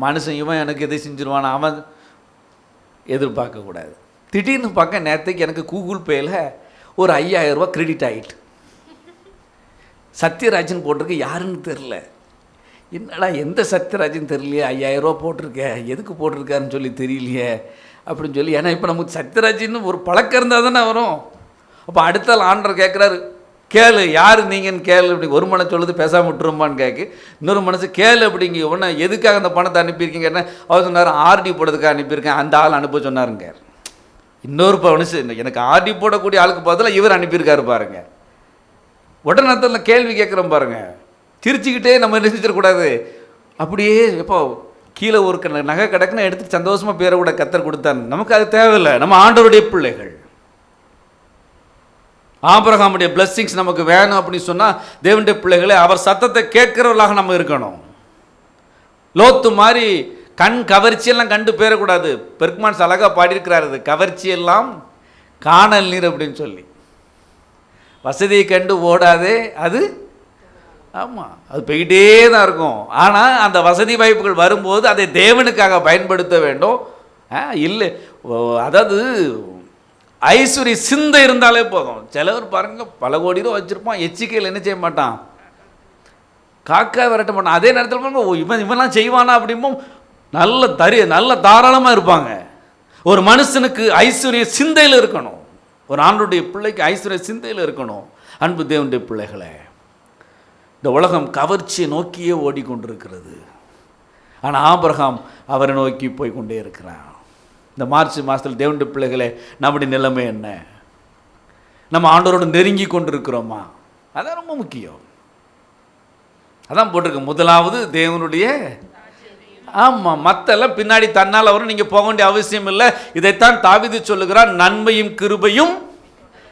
மனுஷன் இவன் எனக்கு எதை செஞ்சிருவான் அவன் எதிர்பார்க்க கூடாது. திடீர்னு பார்க்க நேரத்துக்கு எனக்கு கூகுள் பேல ஒரு 5000 ரூபாய் கிரெடிட் ஆகிட்டு, சத்யராஜன் போட்டிருக்கு, யாருன்னு தெரில. என்னடா எந்த சத்யராஜன் தெரியலையே, 5000 ரூபா போட்டிருக்க, எதுக்கு போட்டிருக்காருன்னு சொல்லி தெரியலையே அப்படின்னு சொல்லி. ஏன்னா இப்போ நமக்கு சத்யராஜன் ஒரு பழக்கம் இருந்தால் தானே வரும். அப்போ அடுத்த ஆண்டர் கேட்குறாரு, கேளு யார் நீங்கன்னு கேளு அப்படி. ஒரு மனசு சொல்லுது பேசாமல் விட்டுருமான்னு கேட்கு, இன்னொரு மனசு கேளு அப்படிங்க. உடனே எதுக்காக அந்த பணத்தை அனுப்பியிருக்கீங்கன்னா அவர் சொன்னார் ஆர்டி போடுறதுக்காக அனுப்பியிருக்கேன், அந்த ஆள் அனுப்ப சொன்னாருங்க. இன்னொரு மனுஷு எனக்கு ஆர்டி போடக்கூடிய ஆளுக்கு பதிலாக இவர் அனுப்பியிருக்காரு பாருங்க. உடனே கேள்வி கேட்குறோம் பாருங்க. சிரிச்சுக்கிட்டே நம்ம என்ன செஞ்சிடக்கூடாது, அப்படியே எப்போ கீழே ஒரு நகை கிடக்குன்னு எடுத்து சந்தோஷமாக பேரை கூட கத்தர் கொடுத்தாங்க. நமக்கு அது தேவையில்லை, நம்ம ஆண்டவருடைய பிள்ளைகள். ஆபிரகாமுடைய பிளஸ்ஸிங்ஸ் நமக்கு வேணும் அப்படின்னு சொன்னால் தேவனுடைய பிள்ளைகளை அவர் சத்தத்தை கேட்கிறவர்களாக நம்ம இருக்கணும். லோத்து மாதிரி கண் கவர்ச்சியெல்லாம் கண்டு பேரக்கூடாது. பெர்க்மான்ஸ் அழகாக பாடியிருக்கிறாரு, கவர்ச்சியெல்லாம் காணல் நீர் அப்படின்னு சொல்லி. வசதியை கண்டு ஓடாதே அது, ஆமாம் அது போய்கிட்டே தான் இருக்கும். ஆனால் அந்த வசதி வாய்ப்புகள் வரும்போது அதை தேவனுக்காக பயன்படுத்த வேண்டும். இல்லை அதாவது ஐஸ்வர்ய சிந்தை இருந்தாலே போதும். சிலவர் பாருங்க பல கோடி ரூபா வச்சுருப்பான், எச்சிக்கையில் என்ன செய்ய மாட்டான், காக்கா விரட்ட மாட்டான். அதே நேரத்தில் பாருங்க இவன்லாம் செய்வானா அப்படிம்போம் நல்ல தாராளமாக இருப்பாங்க. ஒரு மனுஷனுக்கு ஐஸ்வர்ய சிந்தையில் இருக்கணும், ஒரு ஆண்டுடைய பிள்ளைக்கு ஐஸ்வர்ய சிந்தையில் இருக்கணும். அன்பு தேவனுடைய பிள்ளைகளை, இந்த உலகம் கவர்ச்சியை நோக்கியே ஓடிக்கொண்டிருக்கிறது. ஆனால் ஆபிரகாம் அவரை நோக்கி போய் கொண்டே இருக்கிறான். இந்த மார்ச் மாதத்தில் தேவனுடைய பிள்ளைகளே, நம்முடைய நிலைமை என்ன? நம்ம ஆண்டவரோடு நெருங்கி கொண்டிருக்கிறோமா? அதான் ரொம்ப முக்கியம். அதான் போட்டிருக்கு, முதலாவது தேவனுடைய, ஆமாம் மற்றெல்லாம் பின்னாடி தன்னால் வரும், நீங்கள் போக வேண்டிய அவசியம் இல்லை. இதைத்தான் தாவீது சொல்லுகிறான், நன்மையும் கிருபையும்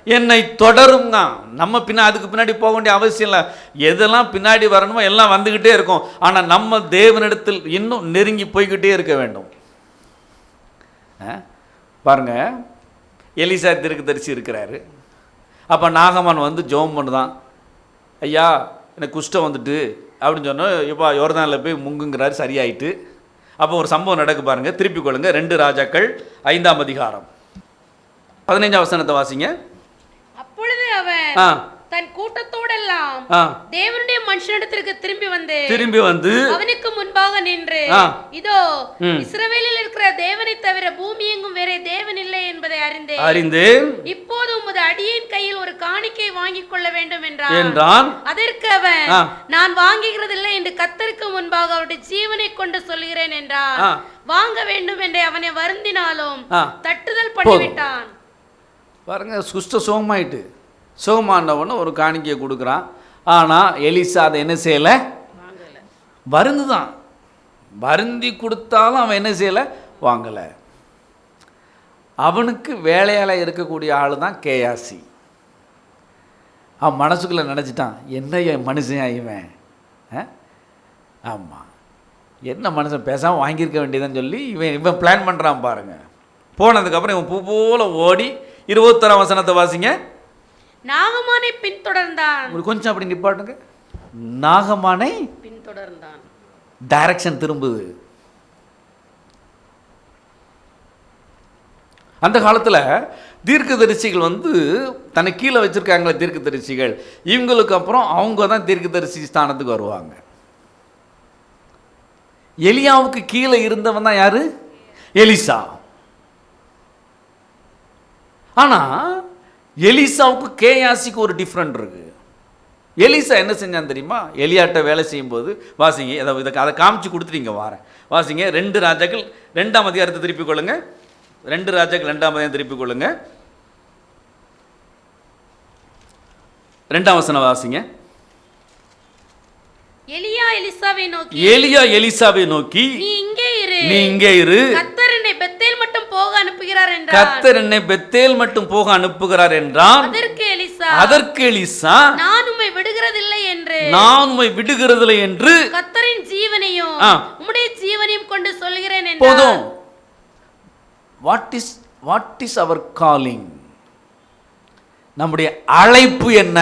என்னை தொடரும் தான். நம்ம அதுக்கு பின்னாடி போக வேண்டிய அவசியம் இல்லை. எதெல்லாம் பின்னாடி வரணுமோ எல்லாம் வந்துக்கிட்டே இருக்கும். ஆனால் நம்ம தேவனிடத்தில் இன்னும் நெருங்கி போய்கிட்டே இருக்க வேண்டும். பாருங்க, எலிசா தீர்க்கதரிசி இருக்கிறாரு. அப்போ நாகமான் வந்து ஜெபம் பண்ணுதான், ஐயா எனக்கு குஷ்டம் வந்துட்டு அப்படின்னு சொன்னோம். இப்போ யோர்தானில் போய் முங்குங்கிறாரு, சரியாயிட்டு. அப்போ ஒரு சம்பவம் நடக்கு பாருங்க, திருப்பி கொள்ளுங்க. 2 ராஜாக்கள் 5ஆம் அதிகாரம் 15ஆம் வசனத்தை வாசிங்க. அப்பொழுது அவன் தன் கூட்டத்தோடெல்லாம் தேவனுடைய மனுஷனிடத்திற்கு திரும்பி வந்து அவனுக்கு முன்பாக நின்று, இதோ இஸ்ரவேலில் இருக்கிற தேவனை தவிர பூமி எங்கும் வேற தேவன் இல்லை என்பதை அறிந்தேன். இப்போது உமது அடியின் கையில் ஒரு காணிக்கை வாங்கிக் கொள்ள வேண்டும் என்றான். அதற்கு அவன், நான் வாங்குகிறதில்லை என்று கர்த்தருக்கு முன்பாக அவருடைய ஜீவனை கொண்டு சொல்கிறேன் என்றான். வாங்க வேண்டும் என்று அவனை வருந்தினாலும் தட்டுதல் பண்ணிவிட்டான். பாருங்க, குஷ்ட சுகமாயிட்டு, சுகமானவன்னு ஒரு காணிக்கையை கொடுக்குறான். ஆனால் எலிசா அதை என்ன செய்யலை, வருந்து தான், வருந்தி கொடுத்தாலும் அவன் என்ன செய்யலை, வாங்கலை. அவனுக்கு வேலையால் இருக்கக்கூடிய ஆள் தான் கேயாசி. அவன் மனசுக்குள்ளே நினச்சிட்டான், என்ன மனுஷன் இவன், ஆமாம் என்ன மனுஷன், பேசாமல் வாங்கியிருக்க வேண்டியதுன்னு சொல்லி இவன் பிளான் பண்ணுறான் பாருங்க. போனதுக்கப்புறம் இவன் பூ போல ஓடி 21ஆம் வசனத்தை வாசிங்க. நாகமானை பின்தொடர்ந்தான். கொஞ்சம் அப்படி நிப்பாட்டுங்க. நாகமானை பின்தொடர்ந்தான். டைரக்ஷன் திரும்புது. அந்த காலத்தில் தீர்க்கதரிசிகள் வந்து தன்னை கீழே வச்சிருக்காங்களே தீர்க்கதரிசிகள், இவங்களுக்கு அப்புறம் அவங்க தான் தீர்க்கதரிசி ஸ்தானத்துக்கு வருவாங்க. எலியாவுக்கு கீழே இருந்தவன் தான் யாரு, எலிசா. ஆனால் எலிசாவுக்கு கேயாசிக்கு ஒரு டிஃப்ரெண்ட் இருக்கு. எலிசா என்ன செஞ்சான் தெரியுமா, எலியாட்ட வேலை செய்யும்போது வாசிங்க, அதை காமிச்சு கொடுத்துட்டீங்க வாரேன் வாசிங்க. 2 ராஜாக்கள் 2ஆம் அதிகாரத்தை திருப்பிக் கொள்ளுங்க. 2 ராஜாக்கள் 2ஆம் அதிகாரம் திருப்பிக் கொள்ளுங்க. 2ஆம் வசனம் வாசிங்க. எலியா எலிசாவை நோக்கி நீ இங்கே இரு, கர்த்தர் என்னை பெத்தேல் மட்டும் போக அனுப்புகிறார் என்றான். அதற்கு எலிசா நான் உம்மை விடுகிறதில்லை என்று கர்த்தரின் ஜீவனையும் உம்முடைய ஜீவனையும் கொண்டு சொல்கிறேன் என்றான். போதும். வாட் இஸ் அவர் காலிங், நம்முடைய அழைப்பு என்ன?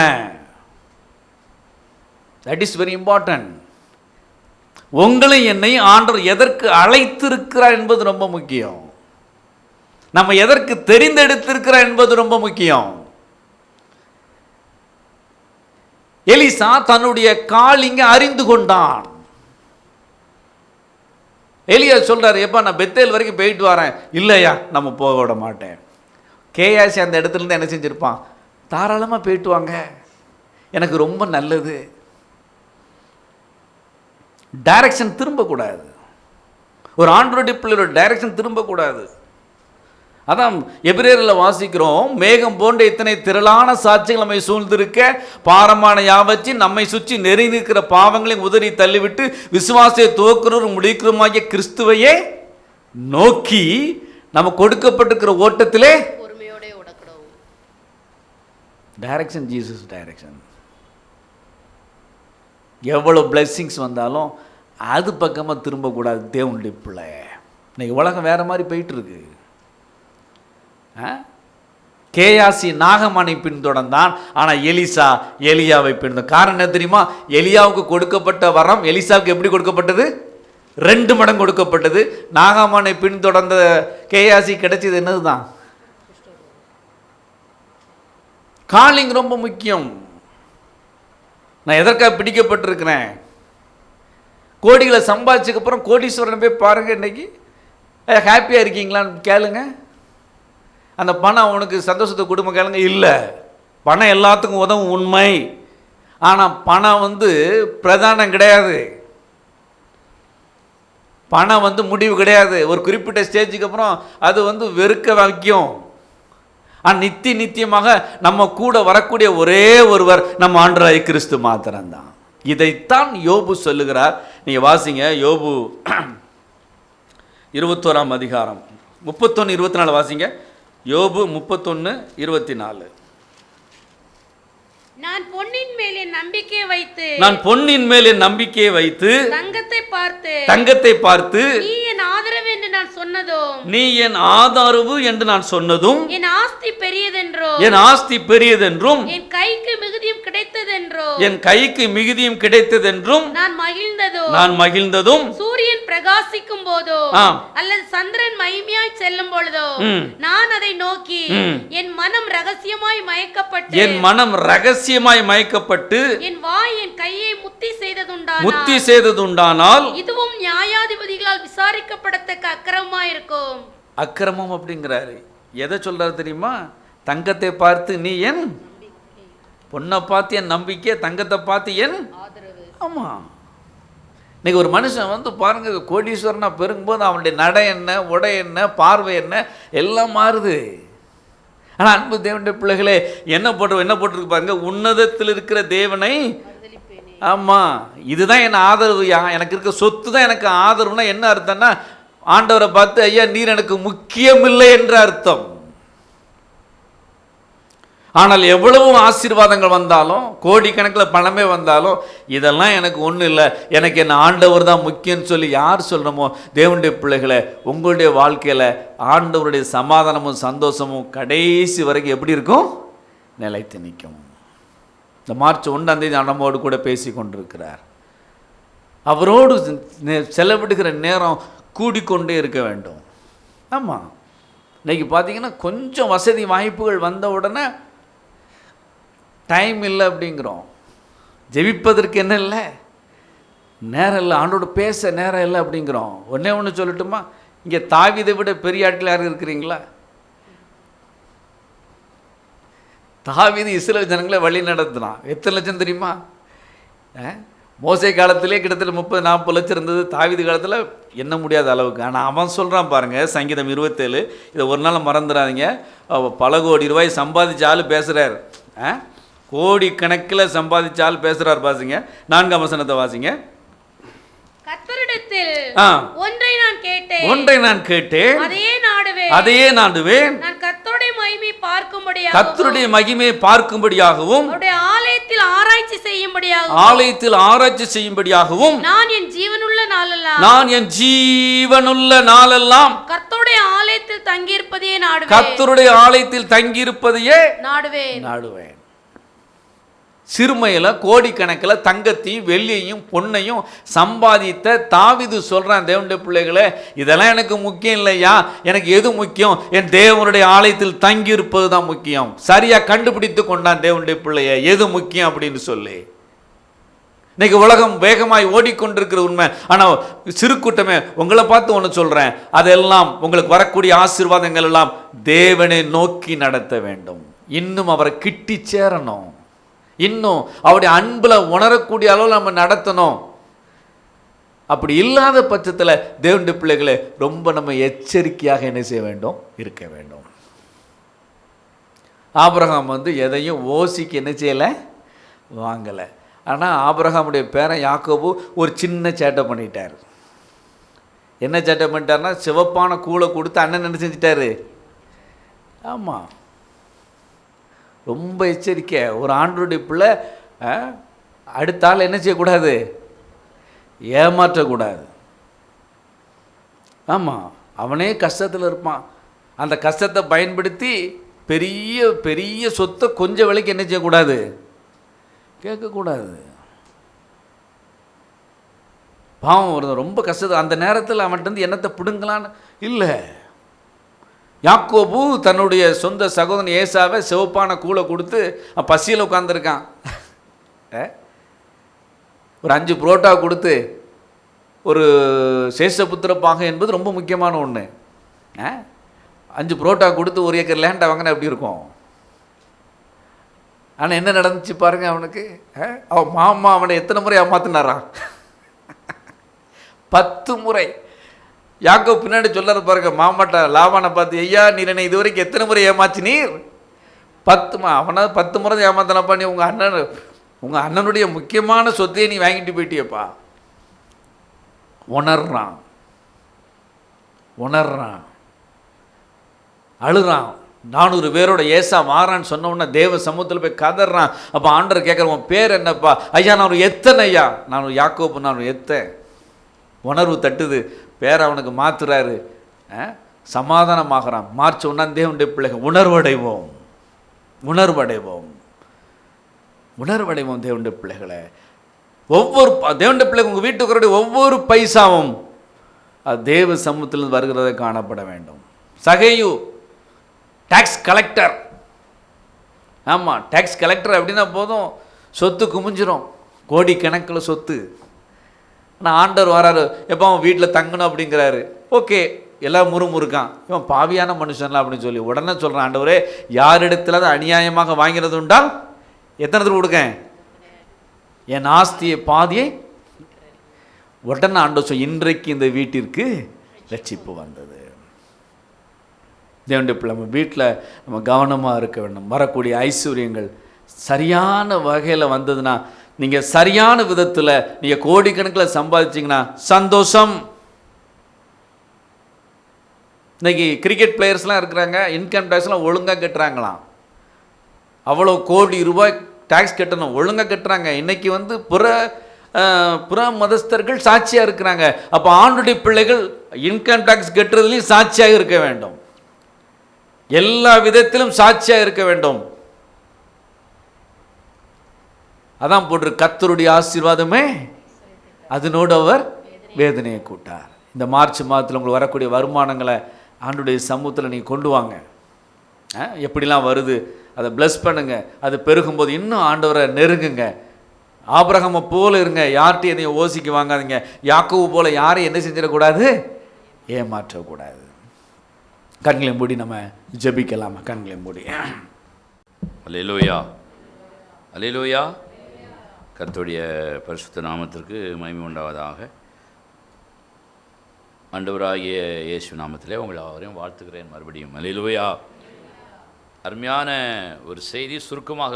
That is very important. உங்களை என்னை ஆண்டவர் எதற்கு அழைத்திருக்கிறார் என்பது ரொம்ப முக்கியம். நம்ம எதற்கு தெரிந்தெடுத்திருக்கிறார் என்பது ரொம்ப முக்கியம். எலிசா தன்னுடைய காலிங்க அறிந்து கொண்டான். எலியா சொல்றாரு, எப்பா நான் பெத்தேல் வரைக்கும் போயிட்டு வரேன். இல்லையா, நம்ம போக விட மாட்டேன். கேயாசி அந்த இடத்துல இருந்து என்ன செஞ்சிருப்பான், தாராளமாக போயிட்டு வாங்க, எனக்கு ரொம்ப நல்லது. டைரக்ஷன் திரும்பக்கூடாது. ஒரு ஆண்டவருடைய பிள்ளையோட டைரக்ஷன் திரும்பக்கூடாது. அதான் எபிரேயரில் வாசிக்கிறோம், மேகம் போன்ற இத்தனை திரளான சாட்சிகள் நம்மை சூழ்ந்திருக்க, பாரமான யாவற்றி நம்மை சுற்றி நெருங்கி இருக்கிற பாவங்களையும் உதறி தள்ளிவிட்டு விசுவாசத்தை துவக்கிறவரும் முடிக்கிறோமாகிய கிறிஸ்துவையே நோக்கி நம்ம கொடுக்கப்பட்டிருக்கிற ஓட்டத்திலே பொறுமையோட ஓடக்கூடாது. Direction Jesus direction. எவ்வளோ பிளெஸ்ஸிங்ஸ் வந்தாலும் அது பக்கமாக திரும்பக்கூடாது. தேவனுடைய பிள்ளை, இன்னைக்கு உலகம் வேறு மாதிரி போயிட்டுருக்கு. கேயாசி நாகமானை பின்தொடர்ந்தான், ஆனால் எலிசா எலியாவை பின்தொடர்ந்தான். காரணம் என்ன தெரியுமா, எலியாவுக்கு கொடுக்கப்பட்ட வரம் எலிசாவுக்கு எப்படி கொடுக்கப்பட்டது, 2 மடங்கு கொடுக்கப்பட்டது. நாகமானை பின்தொடர்ந்த கேயாசி கிடைச்சது என்னது தான், காலிங் ரொம்ப முக்கியம். நான் எதற்காக பிடிக்கப்பட்டிருக்கிறேன், கோடிகளை சம்பாதிச்சதுக்கப்புறம் கோடீஸ்வரனை போய் பாருங்கள், இன்றைக்கி ஹாப்பியாக இருக்கீங்களான்னு கேளுங்க. அந்த பணம் அவனுக்கு சந்தோஷத்தை குடும்பம் கேளுங்க. இல்லை, பணம் எல்லாத்துக்கும் உதவும் உண்மை. ஆனால் பணம் வந்து பிரதானம் கிடையாது, பணம் வந்து முடிவு கிடையாது. ஒரு குறிப்பிட்ட ஸ்டேஜுக்கு அப்புறம் அது வந்து வெறுக்க வைக்கும். ஆனால் நித்தியமாக நம்ம கூட வரக்கூடிய ஒரே ஒருவர் நம்ம ஆண்டவராகிய கிறிஸ்து மாத்திரம்தான். இதைத்தான் யோபு சொல்லுகிறார். நீங்கள் வாசிங்க, யோபு 21ஆம் அதிகாரம் 31-24 வாசிங்க. யோபு 31-24. நான் பொன்னின் மேல் என் நம்பிக்கையை வைத்து தங்கத்தை பார்த்து நீ என் ஆதரவு என்று நான் சொன்னதும், நீ என் ஆதரவு என்று நான் சொன்னதும், என் ஆஸ்தி பெரியதென்றும், என் ஆஸ்தி பெரியதென்றும், என் கைக்கு மிகுதியும் கிடைத்ததென்றும், என் கைக்கு மிகுதியும் கிடைத்ததென்றும் நான் மகிழ்ந்ததும், சூரியன் பிரகாசிக்கும் போதோ அல்லது சந்திரன் மகிமையாய் செல்லும் பொழுதோ நான் அதை நோக்கி என் மனம் ரகசியமாய் மயக்கப்பட்டு என் வாய் என் கையை முத்தி செய்ததுண்டானால் இதுவும் நியாயாதிபதிகளால் விசாரிக்கப்படத்தக்க அக்கிரமமாயிருக்கும். அக்கிரமம் அப்படிங்கிறாரு. எதை சொல்றாரு தெரியுமா? தங்கத்தை பார்த்து நீ என் பொண்ணை பார்த்து என் நம்பிக்கை, தங்கத்தை பார்த்து என் ஆதரவு. ஆமா, இன்னைக்கு ஒரு மனுஷன் பாருங்க, கோடீஸ்வரனா பெருங்கும்போது அவனுடைய நடை என்ன, உடை என்ன, பார்வை என்ன, எல்லாம் மாறுது. ஆனால் அன்பு தேவனுடைய பிள்ளைகளே, என்ன போட்டிருக்கு பாருங்க, உன்னதத்தில் இருக்கிற தேவனை. ஆமாம், இதுதான் என் ஆதரவுயா, எனக்கு இருக்க சொத்து தான் எனக்கு ஆதரவுனா என்ன அர்த்தம்னா, ஆண்டவரை பார்த்து ஐயா நீர் எனக்கு முக்கியமில்லை என்ற அர்த்தம். ஆனால் எவ்வளவு ஆசீர்வாதங்கள் வந்தாலும், கோடிக்கணக்கில் பணமே வந்தாலும், இதெல்லாம் எனக்கு ஒன்றும் இல்லை, எனக்கு என் ஆண்டவர் தான் முக்கியம்னு சொல்லி யார் சொல்கிறோமோ, தேவனுடைய பிள்ளைகளை, உங்களுடைய வாழ்க்கையில் ஆண்டவருடைய சமாதானமும் சந்தோஷமும் கடைசி வரைக்கும் எப்படி இருக்கும்? நிலைத்து நிற்கும். இந்த மார்ச் 1 நம்மோடு கூட பேசி கொண்டிருக்கிறார். அவரோடு செலவிடுகிற நேரம் கூடிக்கொண்டே இருக்க வேண்டும். ஆமாம், இன்றைக்கி பார்த்தீங்கன்னா கொஞ்சம் வசதி வாய்ப்புகள் வந்த உடனே டைம் இல்லை அப்படிங்கிறோம். ஜெபிப்பதற்கு என்ன இல்லை, நேரம் இல்லை, ஆண்டோடு பேச நேரம் இல்லை அப்படிங்கிறோம். ஒன்று சொல்லட்டுமா, இங்கே தாவீதை விட பெரிய ஆட்கள் யாரும் இருக்கிறீங்களா? தாவீது இஸ்ரவேல் ஜனங்களை வழி நடத்தினான். எத்தனை லட்சம் தெரியுமா? மோசே காலத்திலே கிட்டத்தட்ட 30-40 லட்சம் இருந்தது. தாவீது காலத்தில் எண்ண முடியாத அளவுக்கு. ஆனால் அவன் சொல்கிறான் பாருங்கள், சங்கீதம் 27, இதை ஒரு நாள் மறந்துடாதீங்க. பல கோடி ரூபாய் சம்பாதிச்சாலும் பேசுகிறார், கோடி கணக்கில் சம்பாதிச்சாலும் பேசுகிறார். வாசிங்க 4ஆம் வசனத்தை வாசிங்க. ஒன்றை நான் கேட்டேன், அதையே நாடுவேன். நான் கர்த்தருடைய மகிமையை பார்க்கும்படியாகவும் ஆலயத்தில் ஆராய்ச்சி செய்யும்படியாகவும் நான் என் ஜீவனுள்ள நாளெல்லாம் கர்த்தருடைய ஆலயத்தில் தங்கியிருப்பதையே நாடுவேன். சிறுமையில் கோடிக்கணக்கில் தங்கத்தையும் வெள்ளியையும் பொன்னையும் சம்பாதித்த தாவீது சொல்கிறான், தேவனுடைய பிள்ளைகளே, இதெல்லாம் எனக்கு முக்கியம் இல்லையா, எனக்கு எது முக்கியம்? என் தேவனுடைய ஆலயத்தில் தங்கியிருப்பது தான் முக்கியம். சரியாக கண்டுபிடித்து கொண்டான் தேவனுடைய பிள்ளைய, எது முக்கியம் அப்படின்னு சொல்லி. இன்னைக்கு உலகம் வேகமாய் ஓடிக்கொண்டிருக்கிற உண்மை. ஆனால் சிறு கூட்டமே, உங்களை பார்த்து ஒன்று சொல்கிறேன், அதெல்லாம் உங்களுக்கு வரக்கூடிய ஆசீர்வாதங்கள் எல்லாம் தேவனை நோக்கி நடத்த வேண்டும். இன்னும் அவரை கிட்டி சேரணும், இன்னும் அவருடைய அன்பில் உணரக்கூடிய அளவில் நம்ம நடத்தணும். அப்படி இல்லாத பட்சத்தில் தேவனுடைய பிள்ளைகளை ரொம்ப நம்ம எச்சரிக்கையாக என்ன செய்ய வேண்டும்? இருக்க வேண்டும். ஆபிரகாம் எதையும் ஓசிக்கு என்ன செய்யலை? வாங்கலை. ஆனால் ஆபிரகாமுடைய பேரன் யாக்கோபு ஒரு சின்ன சேட்டை பண்ணிட்டார். என்ன சேட்டை பண்ணிட்டார்னா, சிவப்பான கூளை கொடுத்து அண்ணன் என்ன செஞ்சிட்டாரு? ஆமாம், ரொம்ப எச்சரிக்கை. ஒரு ஆண்டவருடைய பிள்ளை அடுத்த ஆள் என்ன செய்யக்கூடாது? ஏமாற்றக்கூடாது. ஆமாம், அவனே கஷ்டத்தில் இருப்பான். அந்த கஷ்டத்தை பயன்படுத்தி பெரிய பெரிய சொத்தை கொஞ்சம் விலைக்கு என்ன செய்யக்கூடாது? கேட்கக்கூடாது. பாவம் வருது, ரொம்ப கஷ்டத்தை. அந்த நேரத்தில் அவன்கிட்ட என்னத்தை பிடுங்கலான்னு இல்லை. யாக்கோபு தன்னுடைய சொந்த சகோதரன் ஏசாவை சிவப்பான கூளை கொடுத்து பசியில் உட்காந்துருக்கான். ஒரு 5 புரோட்டா கொடுத்து, ஒரு சேஷபுத்திர பாகம் என்பது ரொம்ப முக்கியமான ஒன்று. 5 புரோட்டா கொடுத்து 1 ஏக்கர் லேண்டை வாங்கினா எப்படி இருக்கும்? ஆனால் என்ன நடந்துச்சு பாருங்க அவனுக்கு. அவன் மாமா அவனை எத்தனை முறை ஏமாத்தினாரான்? 10 முறை. யாக்கோ பின்னாடி சொல்ல பாருங்க, மாமாட்ட லாபானை பார்த்து, ஐயா நீர் என்னை இது வரைக்கும் எத்தனை முறை ஏமாச்சு நீர்? 10. அவனை 10 முறை ஏமாத்தினப்பா, நீ உங்கள் அண்ணனுடைய முக்கியமான சொத்தையை நீ வாங்கிட்டு போயிட்டியப்பா. உணர்றான், அழுறான். 400 பேரோட ஏசா மாறான்னு சொன்ன உடனே தேவ சமூகத்தில் போய் கதறான். அப்போ ஆண்டவர் கேட்குற, உன் பேர் என்னப்பா? ஐயா நான் ஒரு எத்தனை, ஐயா நான் ஒரு யாக்கோப்பு, நான் ஒரு எத்த. உணர்வு தட்டுது, பேரை அவனுக்கு மாற்றுறாரு. சமாதானமாகறான். மார்ச் 1 தேவனுடைய பிள்ளைகள் உணர்வடைவோம், உணர்வடைவோம், உணர்வடைவோம். தேவனுடைய பிள்ளைகளை ஒவ்வொரு தேவனுடைய பிள்ளைகள் உங்கள் வீட்டுக்கு வரக்கூடிய ஒவ்வொரு பைசாவும் அது தேவ சமூகத்திலிருந்து வருகிறதை காணப்பட வேண்டும். சகையு டாக்ஸ் கலெக்டர், ஆமாம் டாக்ஸ் கலெக்டர் அப்படின்னா போதும் சொத்து குமிஞ்சிரும், கோடி கணக்கில் சொத்து. ஆனால் ஆண்டவர் வராரு, எப்போ அவன் வீட்டில் தங்கணும் அப்படிங்கிறாரு. ஓகே, எல்லாம் முறுமுறுக்கான், இவன் பாவியான மனுஷன்லாம் அப்படின்னு சொல்லி உடனே சொல்கிறான், ஆண்டவரே யாரிடத்துல தான் அநியாயமாக வாங்கிறது உண்டால் எத்தனை தடவை கொடுக்கேன், என் ஆஸ்தியை பாதியை. உடனே ஆண்டவர் சொல், இன்றைக்கு இந்த வீட்டிற்கு ரட்சிப்பு வந்தது. தேவனுடைய பிள்ளை நம்ம வீட்டில் நம்ம கவனமாக இருக்க வேண்டும். வரக்கூடிய ஐஸ்வர்யங்கள் சரியான வகையில் வந்ததுன்னா, நீங்கள் சரியான விதத்தில் நீங்கள் கோடிக்கணக்கில் சம்பாதிச்சிங்கன்னா சந்தோஷம். இன்றைக்கி கிரிக்கெட் பிளேயர்ஸ்லாம் இருக்கிறாங்க, இன்கம் டேக்ஸ்லாம் ஒழுங்காக கட்டுறாங்களாம். அவ்வளோ கோடி ரூபாய் டேக்ஸ் கட்டணும், ஒழுங்காக கட்டுறாங்க. இன்றைக்கி புற மதஸ்தர்கள் சாட்சியாக இருக்கிறாங்க. அப்போ ஆண்டுடைய பிள்ளைகள் இன்கம் டேக்ஸ் கட்டுறதுலையும் சாட்சியாக இருக்க வேண்டும், எல்லா விதத்திலும் சாட்சியாக இருக்க வேண்டும். அதான் போட்டு கர்த்தருடைய ஆசீர்வாதமே அதனோடு அவர் வேதனையை கூட்டார். இந்த மார்ச் மாதத்தில் உங்களுக்கு வரக்கூடிய வருமானங்களை ஆண்டுடைய சமூகத்தில் நீங்கள் கொண்டு வாங்க. எப்படிலாம் வருது அதை ப்ளஸ் பண்ணுங்க. அது பெருகும்போது இன்னும் ஆண்டவரை நெருங்குங்க. ஆபிரகாமை போல இருங்க, யார்கிட்டையும் எதையும் ஓசிக்க வாங்காதீங்க. யாக்கோபு போல யாரையும் என்ன செஞ்சிடக்கூடாது, ஏமாற்றக்கூடாது. கண்களை மூடி நம்ம ஜெபிக்கலாமா? கண்களை மூடி. அல்லேலூயா, அல்லேலூயா. கர்த்தருடைய பரிசுத்த நாமத்திற்கு மகிமை உண்டாவதாக. ஆண்டவராகிய இயேசு நாமத்திலே உங்களை அவரையும் வாழ்த்துக்கிறேன் மறுபடியும். அல்லேலூயா. அருமையான ஒரு செய்தி, சுருக்கமாக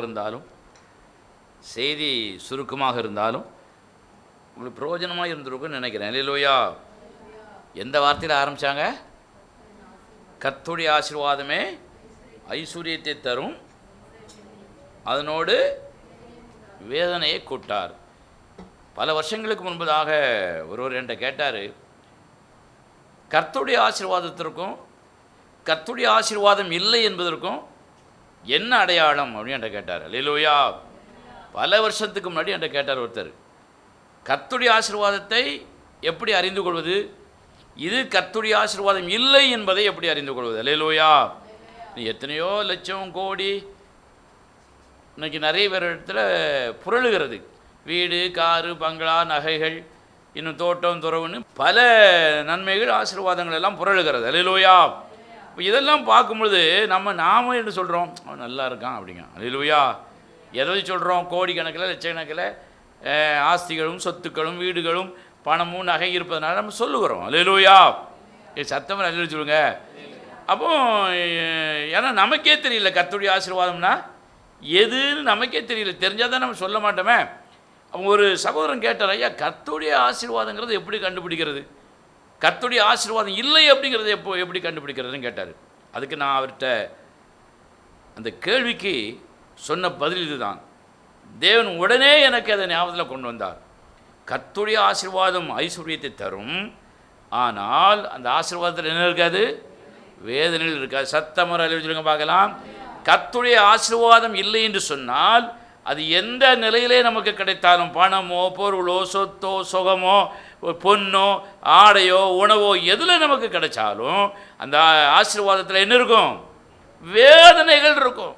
இருந்தாலும் உங்களுக்கு பிரயோஜனமாக இருந்திருக்குன்னு நினைக்கிறேன். அல்லேலூயா. எந்த வார்த்தையில் ஆரம்பித்தாங்க? கர்த்தருடைய ஆசீர்வாதமே ஐஸ்வர்யத்தை தரும், அதனோடு வேதனையை கூட்டார். பல வருஷங்களுக்கு முன்பதாக ஒருவர் என்கிட்ட கேட்டார், கர்த்தருடைய ஆசீர்வாதத்திற்கும் கர்த்தருடைய ஆசீர்வாதம் இல்லை என்பதற்கும் என்ன அடையாளம் அப்படின்னு என்கிட்ட கேட்டார். அல்லேலூயா. பல வருஷத்துக்கு முன்னாடி என்கிட்ட கேட்டார் ஒருத்தர், கர்த்தருடைய ஆசீர்வாதத்தை எப்படி அறிந்து கொள்வது, இது கர்த்தருடைய ஆசீர்வாதம் இல்லை என்பதை எப்படி அறிந்து கொள்வது. அல்லேலூயா. நீ எத்தனையோ லட்சம் கோடி இன்றைக்கி நிறைய பேர் இடத்துல புரளுகிறது. வீடு, காரு, பங்களா, நகைகள், இன்னும் தோட்டம், துறவுன்னு பல நன்மைகள், ஆசீர்வாதங்கள் எல்லாம் புரளுகிறது. அல்லேலூயா. இப்போ இதெல்லாம் பார்க்கும்பொழுது நாம என்ன சொல்கிறோம், அவன் நல்லா இருக்கான் அப்படிங்க. அல்லேலூயா. எதை சொல்கிறோம்? கோடிக்கணக்கில் லட்சக்கணக்கில் ஆஸ்திகளும் சொத்துக்களும் வீடுகளும் பணமும் நகை இருப்பதனால நம்ம சொல்லுகிறோம். அல்லேலூயா. சத்தம் நல்ல சொல்லுங்க. அப்போ ஏன்னா நமக்கே தெரியல கர்த்தருடைய ஆசீர்வாதம்னா எதுன்னு நமக்கே தெரியல. தெரிஞ்சால் தான் நம்ம சொல்ல மாட்டோமே. அவங்க ஒரு சகோதரன் கேட்டார், ஐயா கர்த்தருடைய ஆசீர்வாதங்கிறது எப்படி கண்டுபிடிக்கிறது, கர்த்தருடைய ஆசீர்வாதம் இல்லை அப்படிங்கிறது எப்படி கண்டுபிடிக்கிறதுன்னு கேட்டார். அதுக்கு நான் அவர்கிட்ட அந்த கேள்விக்கு சொன்ன பதில் இதுதான். தேவன் உடனே எனக்கு அதை ஞாபகத்தில் கொண்டு வந்தார். கர்த்தருடைய ஆசீர்வாதம் ஐஸ்வர்யத்தை தரும், ஆனால் அந்த ஆசீர்வாதத்தில் என்ன இருக்காது, வேதனையில் இருக்காது. சத்தமர சொல்லுங்க பார்க்கலாம். கர்த்தருடைய ஆசீர்வாதம் இல்லை என்று சொன்னால் அது எந்த நிலையிலே நமக்கு கிடைத்தாலும், பணமோ பொருளோ சொத்தோ சுகமோ பொன்னோ ஆடையோ உணவோ எதில் நமக்கு கிடைச்சாலும் அந்த ஆசீர்வாதத்தில் என்ன இருக்கும், வேதனைகள் இருக்கும்,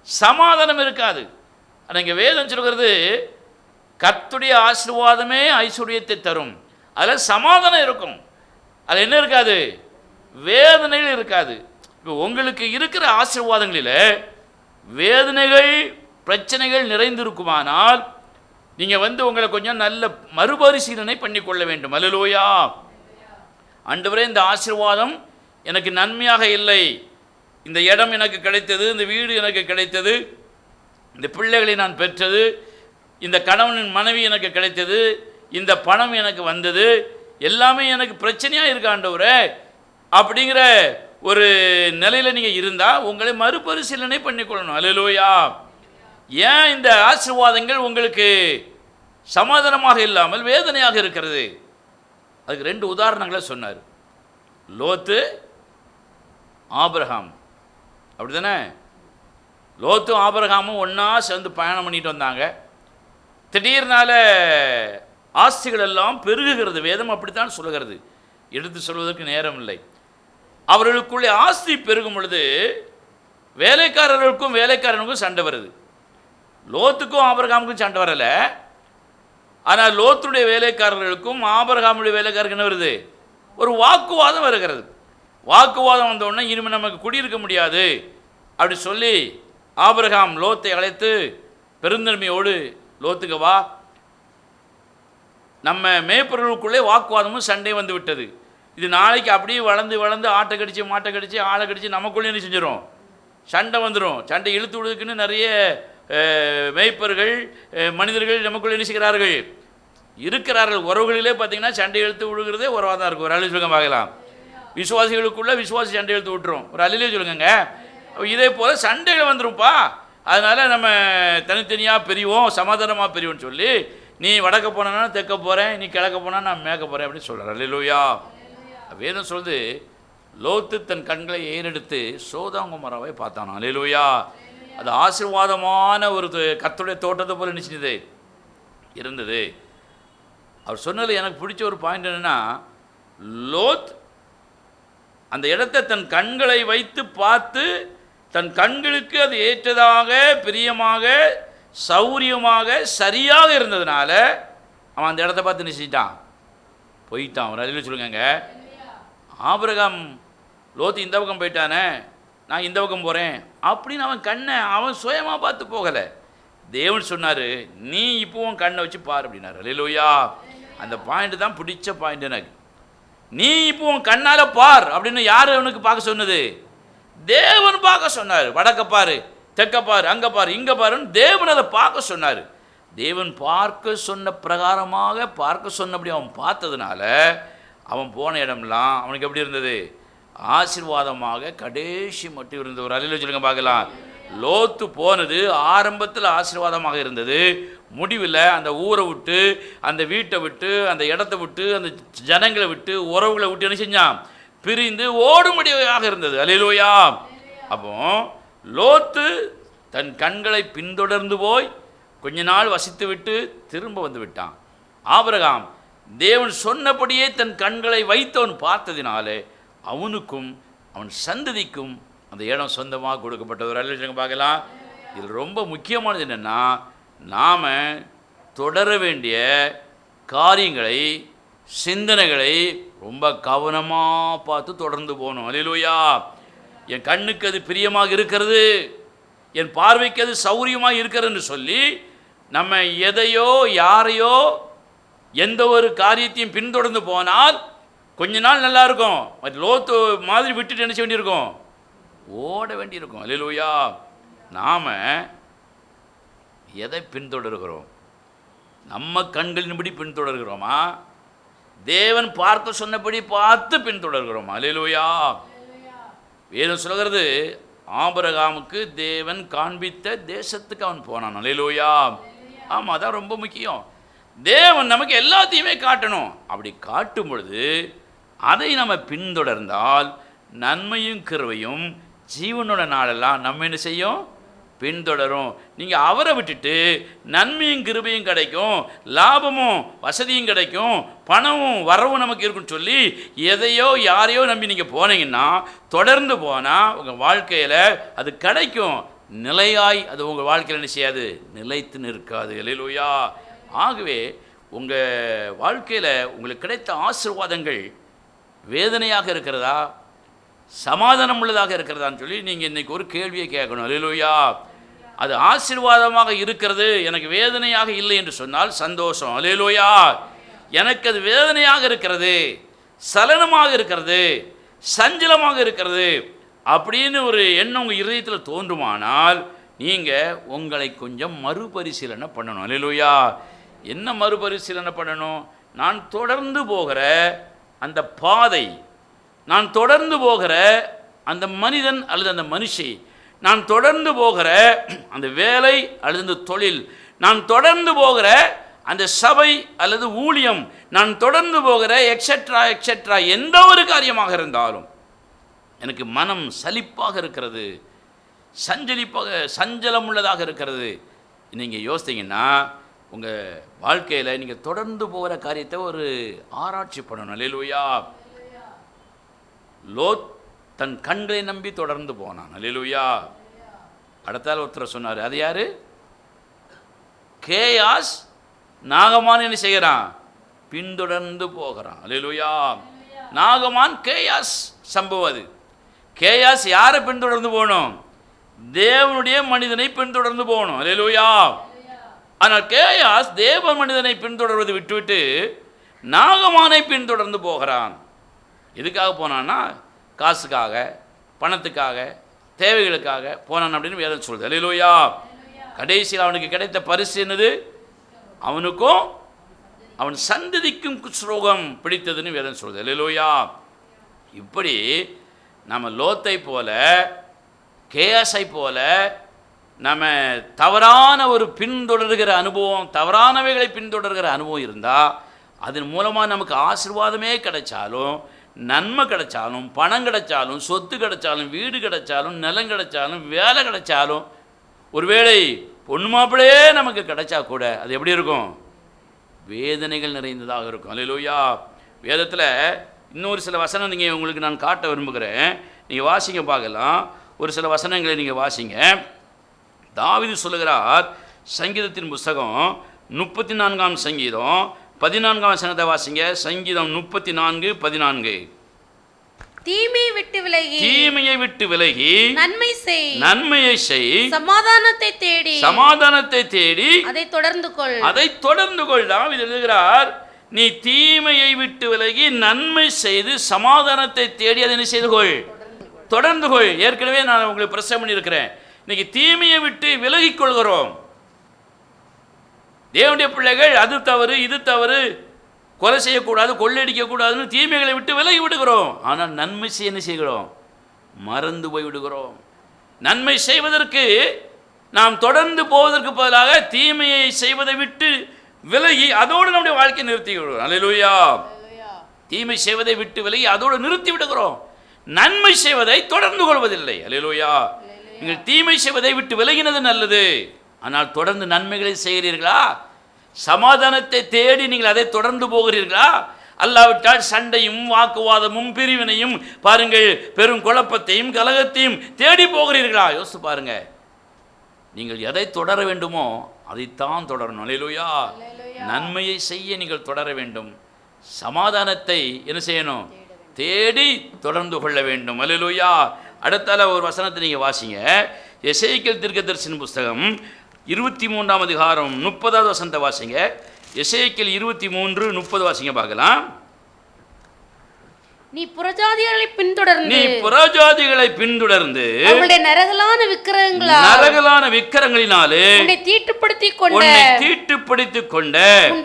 சமாதானம் இருக்காது. ஆனால் இங்கே வேதம் சொல்கிறது கர்த்தருடைய ஆசீர்வாதமே ஐஸ்வர்யத்தை தரும், அதில் சமாதானம் இருக்கும், அதில் என்ன இருக்காது, வேதனைகள் இருக்காது. இப்போ உங்களுக்கு இருக்கிற ஆசீர்வாதங்களில் வேதனைகள் பிரச்சனைகள் நிறைந்திருக்குமானால் நீங்கள் உங்களை கொஞ்சம் நல்ல மறுபரிசீலனை பண்ணிக்கொள்ள வேண்டும். அல்லேலூயா. ஆண்டவரே இந்த ஆசீர்வாதம் எனக்கு நன்மையாக இல்லை, இந்த இடம் எனக்கு கிடைத்தது, இந்த வீடு எனக்கு கிடைத்தது, இந்த பிள்ளைகளை நான் பெற்றது, இந்த கணவனின் மனைவி எனக்கு கிடைத்தது, இந்த பணம் எனக்கு வந்தது, எல்லாமே எனக்கு பிரச்சனையாக இருக்கு ஆண்டவரே அப்படிங்கிற ஒரு நிலையில் நீங்கள் இருந்தால் உங்களை மறுபரிசீலனை பண்ணிக்கொள்ளணும். அல்லேலூயா. ஏன் இந்த ஆசீர்வாதங்கள் உங்களுக்கு சமாதானமாக இல்லாமல் வேதனையாக இருக்கிறது? அதுக்கு 2 உதாரணங்களை சொன்னார். லோத்து, ஆபிரகாம், அப்படி தானே? லோத்தும் ஆபிரகாமும் ஒன்றா சேர்ந்து பயணம் பண்ணிட்டு வந்தாங்க. திடீர்னால ஆஸ்திகள் எல்லாம் பெருகுகிறது. வேதம் அப்படித்தான் சொல்லுகிறது, எடுத்து சொல்வதற்கு நேரம் இல்லை. அவர்களுக்குள்ளே ஆஸ்தி பெருகும் பொழுது வேலைக்காரனுக்கும் சண்டை வருது. லோத்துக்கும் ஆபிரகாமுக்கும் சண்டை வரலை, ஆனால் லோத்துடைய வேலைக்காரர்களுக்கும் ஆபிரகாமுடைய வேலைக்காரருக்கு என்ன வருது? ஒரு வாக்குவாதம் வருகிறது. வாக்குவாதம் வந்தோடனே இனிமேல் நமக்கு குடியிருக்க முடியாது அப்படி சொல்லி ஆபிரகாம் லோத்தை அழைத்து பெருந்தன்மையோடு, லோத்துக்கு வா, நம்ம மேய்ப்பொருளுக்குள்ளே வாக்குவாதமும் சண்டை வந்து விட்டது. இது நாளைக்கு அப்படியே வளர்ந்து ஆட்டை கடிச்சு மாட்டை கடிச்சு ஆளை கடிச்சு நமக்குள்ளே என்ன செஞ்சிடும்? சண்டை வந்துடும். சண்டை இழுத்து விடுறதுக்குன்னு நிறைய மேய்ப்பர்கள் மனிதர்கள் நமக்குள்ளே நினைச்சுக்கிறார்கள் இருக்கிறார்கள். உறவுகளிலே பார்த்தீங்கன்னா சண்டை இழுத்து விடுகிறதே உறவாக தான் இருக்கும். ஒரு அள்ளி சொல்லுங்க பார்க்கலாம். விசுவாசிகளுக்குள்ளே விசுவாசி சண்டை இழுத்து விட்டுரும். ஒரு அள்ளிலே சொல்லுங்க. இதே போல் சண்டைகள் வந்துரும்ப்பா. அதனால் நம்ம தனித்தனியாக பிரிவோம், சமாதானமாக பிரிவோம்னு சொல்லி, நீ வடக்க போனா தெற்க போகிறேன், நீ கிழக்க போனால் நான் மேற்க போகிறேன் அப்படின்னு சொல்கிறார். அல்லேலூயா. வேதம் சொல்லுது, லோத்து தன் கண்களை ஏறெடுத்து சோதோம் கொமோராவை பார்த்தானா. அல்லேலூயா. அது ஆசீர்வாதமான ஒரு கர்த்தருடைய தோட்டத்தை போல நினைச்சது இருந்தது. அவர் சொன்னதில் எனக்கு பிடிச்ச ஒரு பாயிண்ட் என்னென்னா, லோத் அந்த இடத்தை தன் கண்களை வைத்து பார்த்து தன் கண்களுக்கு அது ஏற்றதாக பிரியமாக சௌரியமாக சரியாக இருந்ததுனால அவன் அந்த இடத்த பார்த்து நினைச்சிட்டான், போயிட்டான். ஒரு அழிவு சொல்லுங்க. ஆபிரகாம் லோத்து இந்த பக்கம் போயிட்டானே, நான் இந்த பக்கம் போகிறேன் அப்படின்னு அவன் கண்ணை அவன் சுயமாக பார்த்து போகலை. தேவன் சொன்னார், நீ இப்போ உன் கண்ணை வச்சு பார் அப்படின்னாரு. அல்லேலூயா. அந்த பாயிண்ட் தான் பிடிச்ச பாயிண்ட் எனக்கு. நீ இப்போ உன் கண்ணால் பார் அப்படின்னு யார் அவனுக்கு பார்க்க சொன்னது? தேவன் பார்க்க சொன்னார். வடக்க பாரு, தெற்க பாரு, அங்கே பாரு, இங்கே பாருன்னு தேவன் அதை பார்க்க சொன்னார். தேவன் பார்க்க சொன்ன பிரகாரமாக பார்க்க சொன்னபடி அவன் பார்த்ததுனால அவன் போன இடம்லாம் அவனுக்கு எப்படி இருந்தது? ஆசீர்வாதமாக கடைசி மட்டும் இருந்தது. ஒரு அலையில சொல்லுங்க பார்க்கலாம். லோத்து போனது ஆரம்பத்தில் ஆசீர்வாதமாக இருந்தது, முடிவில் அந்த ஊரை விட்டு, அந்த வீட்டை விட்டு, அந்த இடத்த விட்டு, அந்த ஜனங்களை விட்டு, உறவுகளை விட்டு என்ன செஞ்சான்? பிரிந்து ஓடும்படியாக இருந்தது. அல்லேலூயா. அப்போ லோத்து தன் கண்களை பின்தொடர்ந்து போய் கொஞ்ச நாள் வசித்து விட்டு திரும்ப வந்து விட்டான். ஆபிரகாம் தேவன் சொன்னபடியே தன் கண்களை வைத்தவன் பார்த்ததினாலே அவனுக்கும் அவன் சந்ததிக்கும் அந்த இடம் சொந்தமாக கொடுக்கப்பட்டது. ஒரு அல்ல பார்க்கலாம். இதில் ரொம்ப முக்கியமானது என்னென்னா, நாம் தொடர வேண்டிய காரியங்களை சிந்தனைகளை ரொம்ப கவனமாக பார்த்து தொடர்ந்து போகணும். அல்லேலூயா. என் கண்ணுக்கு அது பிரியமாக இருக்கிறது, என் பார்வைக்கு அது சௌரியமாக இருக்கிறதுன்னு சொல்லி நம்ம எதையோ யாரையோ எந்த ஒரு காரியத்தையும் பின்தொடர்ந்து போனால் கொஞ்ச நாள் நல்லா இருக்கும். லோத்து மாதிரி விட்டுட்டு நினைச்ச வேண்டியிருக்கும், ஓட வேண்டியிருக்கும். அல்லேலூயா. நாம் எதை பின்தொடர்கிறோம்? நம்ம கண்களின்படி பின்தொடர்கிறோமா? தேவன் பார்க்க சொன்னபடி பார்த்து பின்தொடர்கிறோமா? அல்லேலூயா. வேதம் சொல்கிறது, ஆபிரகாமுக்கு தேவன் காண்பித்த தேசத்துக்கு அவன் போனான். அல்லேலூயா. ஆமாம், அதான் ரொம்ப முக்கியம். தேவன் நமக்கு எல்லாத்தையுமே காட்டணும். அப்படி காட்டும் பொழுது அதை நம்ம பின்தொடர்ந்தால் நன்மையும் கிருபையும் ஜீவனோட நாளெல்லாம் நம்ம என்ன செய்யும்? பின்தொடரும். நீங்கள் அவரை விட்டுட்டு நன்மையும் கிருபையும் கிடைக்கும், லாபமும் வசதியும் கிடைக்கும், பணமும் வரவும் நமக்கு இருக்குன்னு சொல்லி எதையோ யாரையோ நம்பி நீங்கள் போனீங்கன்னா, தொடர்ந்து போனால் உங்கள் வாழ்க்கையில் அது கிடைக்கும், நிலையாய் அது உங்கள் வாழ்க்கையில் என்ன செய்யாது? நிலைத்து நிற்காது. அல்லேலூயா. ஆகவே உங்கள் வாழ்க்கையில் உங்களுக்கு கிடைத்த ஆசீர்வாதங்கள் வேதனையாக இருக்கிறதா, சமாதானம் உள்ளதாக இருக்கிறதான்னு சொல்லி நீங்கள் இன்றைக்கி ஒரு கேள்வியை கேட்கணும். அல்லேலூயா. அது ஆசீர்வாதமாக இருக்கிறது, எனக்கு வேதனையாக இல்லை என்று சொன்னால் சந்தோஷம். அல்லேலூயா. எனக்கு அது வேதனையாக இருக்கிறது, சலனமாக இருக்கிறது, சஞ்சலமாக இருக்கிறது அப்படின்னு ஒரு எண்ணம் உங்கள் இதயத்தில் தோன்றுமானால் நீங்கள் உங்களை கொஞ்சம் மறுபரிசீலனை பண்ணணும். அல்லேலூயா. என்ன மறுபரிசீலனை பண்ணணும்? நான் தொடர்ந்து போகிற அந்த பாதை, நான் தொடர்ந்து போகிற அந்த மனிதன் அல்லது அந்த மனுஷி, நான் தொடர்ந்து போகிற அந்த வேலை அல்லது அந்த தொழில், நான் தொடர்ந்து போகிற அந்த சபை அல்லது ஊழியம், நான் தொடர்ந்து போகிற எக்ஸெட்ரா எக்ஸெட்ரா எந்த ஒரு காரியமாக இருந்தாலும் எனக்கு மனம் சலிப்பாக இருக்கிறது, சஞ்சலம் உள்ளதாக இருக்கிறது. நீங்கள் யோசித்தீங்கன்னா உங்கள் வாழ்க்கையில் நீங்கள் தொடர்ந்து போகிற காரியத்தை ஒரு ஆராய்ச்சி பண்ணணும். அல்லேலூயா. லோத் தன் கண்களை நம்பி தொடர்ந்து போனான். அல்லேலூயா. அடுத்தால் ஒருத்தர் சொன்னார், அது யாரு? கேயாஸ் நாகமான் என்ன செய்கிறான்? பின்தொடர்ந்து போகிறான். அல்லேலூயா. நாகமான் கேயாஸ் சம்பவம். அது கேயாஸ் யாரை பின்தொடர்ந்து போகணும்? தேவனுடைய மனிதனை பின்தொடர்ந்து போகணும். அல்லேலூயா. ஆனால் கேயாஸ் தேவ மனிதனை பின்தொடர்வதை விட்டுவிட்டு நாகமானை பின்தொடர்ந்து போகிறான். எதுக்காக போனான்னா காசுக்காக, பணத்துக்காக, தேவைகளுக்காக போனான் அப்படின்னு வேதம் சொல்லுது. அல்லேலூயா. கடைசியில் அவனுக்கு கிடைத்த பரிசு என்னது? அவனுக்கும் அவன் சந்ததிக்கும் குஷ்ரோகம் பிடித்ததுன்னு வேதம் சொல்லுது. அல்லேலூயா. இப்படி நம்ம லோத்தை போல, கேஎஸ்ஐ போல நம்ம தவறான ஒரு பின்தொடர்கிற அனுபவம், தவறானவைகளை பின்தொடர்கிற அனுபவம் இருந்தால் அதன் மூலமாக நமக்கு ஆசீர்வாதமே கிடைச்சாலும், நன்மை கிடைச்சாலும், பணம் கிடைச்சாலும், சொத்து கிடைச்சாலும், வீடு கிடைச்சாலும், நிலம் கிடைச்சாலும், வேலை கிடைச்சாலும், ஒருவேளை பொண்ணு மாப்பிள்ளையே நமக்கு கிடைச்சா கூட அது எப்படி இருக்கும்? வேதனைகள் நிறைந்ததாக இருக்கும். அல்லேலூயா. வேதத்தில் இன்னொரு சில வசனம் நீங்கள் உங்களுக்கு நான் காட்ட விரும்புகிறேன். நீங்கள் வாசிங்க பார்க்கலாம். ஒரு சில வசனங்களை நீங்கள் வாசிங்க. தாவீது சொல்லுகிறார், சங்கீதத்தின் புஸ்தகம் 34ஆம் சங்கீதம் 14ஆம் வசனத்தை வாசிங்க. சங்கீதம் 34:14. தீமையை விட்டு விலகி நன்மையை செய், சமாதானத்தை தேடி அதை தொடர்ந்து கொள். தாவீது எழுதுகிறார், நீ தீமையை விட்டு விலகி நன்மை செய்து சமாதானத்தை தேடி அதை செய்து கொள், தொடர்ந்து கொள். ஏற்கனவே நான் உங்களுக்கு பிரசவம் பண்ணியிருக்கிறேன். இன்னைக்கு தீமையை விட்டு விலகிக் கொள்கிறோம். தேவனுடைய பிள்ளைகள் அது தவறு, இது தவறு, கொலை செய்யக்கூடாது, கொள்ளையடிக்கக்கூடாதுன்னு தீமைகளை விட்டு விலகி விடுகிறோம். ஆனால் நன்மை செய்ய என்ன செய்கிறோம்? மறந்து போய் விடுகிறோம். நன்மை செய்வதற்கு நாம் தொடர்ந்து போவதற்கு பதிலாக தீமையை செய்வதை விட்டு விலகி அதோடு நம்முடைய வாழ்க்கையை நிறுத்தி விடுகிறோம். அல்லேலூயா. தீமை செய்வதை விட்டு விலகி அதோடு நிறுத்தி விடுகிறோம். நன்மை செய்வதை தொடர்ந்து கொள்வதில்லை. அல்லேலூயா. நீங்கள் தீமை செய்வதை விட்டு விலகினது நல்லது, ஆனால் தொடர்ந்து நன்மைகளை செய்கிறீர்களா? சமாதானத்தை தேடி நீங்கள் அதை தொடர்ந்து போகிறீர்களா? அல்லாவிட்டால் சண்டையும் வாக்குவாதமும் பிரிவினையும் பாருங்கள், பெரும் குழப்பத்தையும் கலகத்தையும் தேடி போகிறீர்களா? யோசித்து பாருங்க. நீங்கள் எதை தொடர வேண்டுமோ அதைத்தான் தொடரணும். அல்லேலூயா. நன்மையை செய்ய நீங்கள் தொடர வேண்டும். சமாதானத்தை என்ன செய்யணும்? தேடி தொடர்ந்து கொள்ள வேண்டும். அல்லேலூயா. அடுத்தால ஒரு வசனத்தை நீங்கள் வாசிங்க. எசேக்கியேல் தீர்க்கதரிசியின் புஸ்தகம் 23ஆம் அதிகாரம் 30வது வசனத்தை வாசிங்க. எசேக்கியேல் 23:30 வாசிங்க பார்க்கலாம். நீ புறஜாதிகளை பின்தொடர்ந்து அவங்களுடைய நரகலான விக்கிரகங்களினாலே உன்னை தீட்டுப்படுத்திக் கொண்ட உன்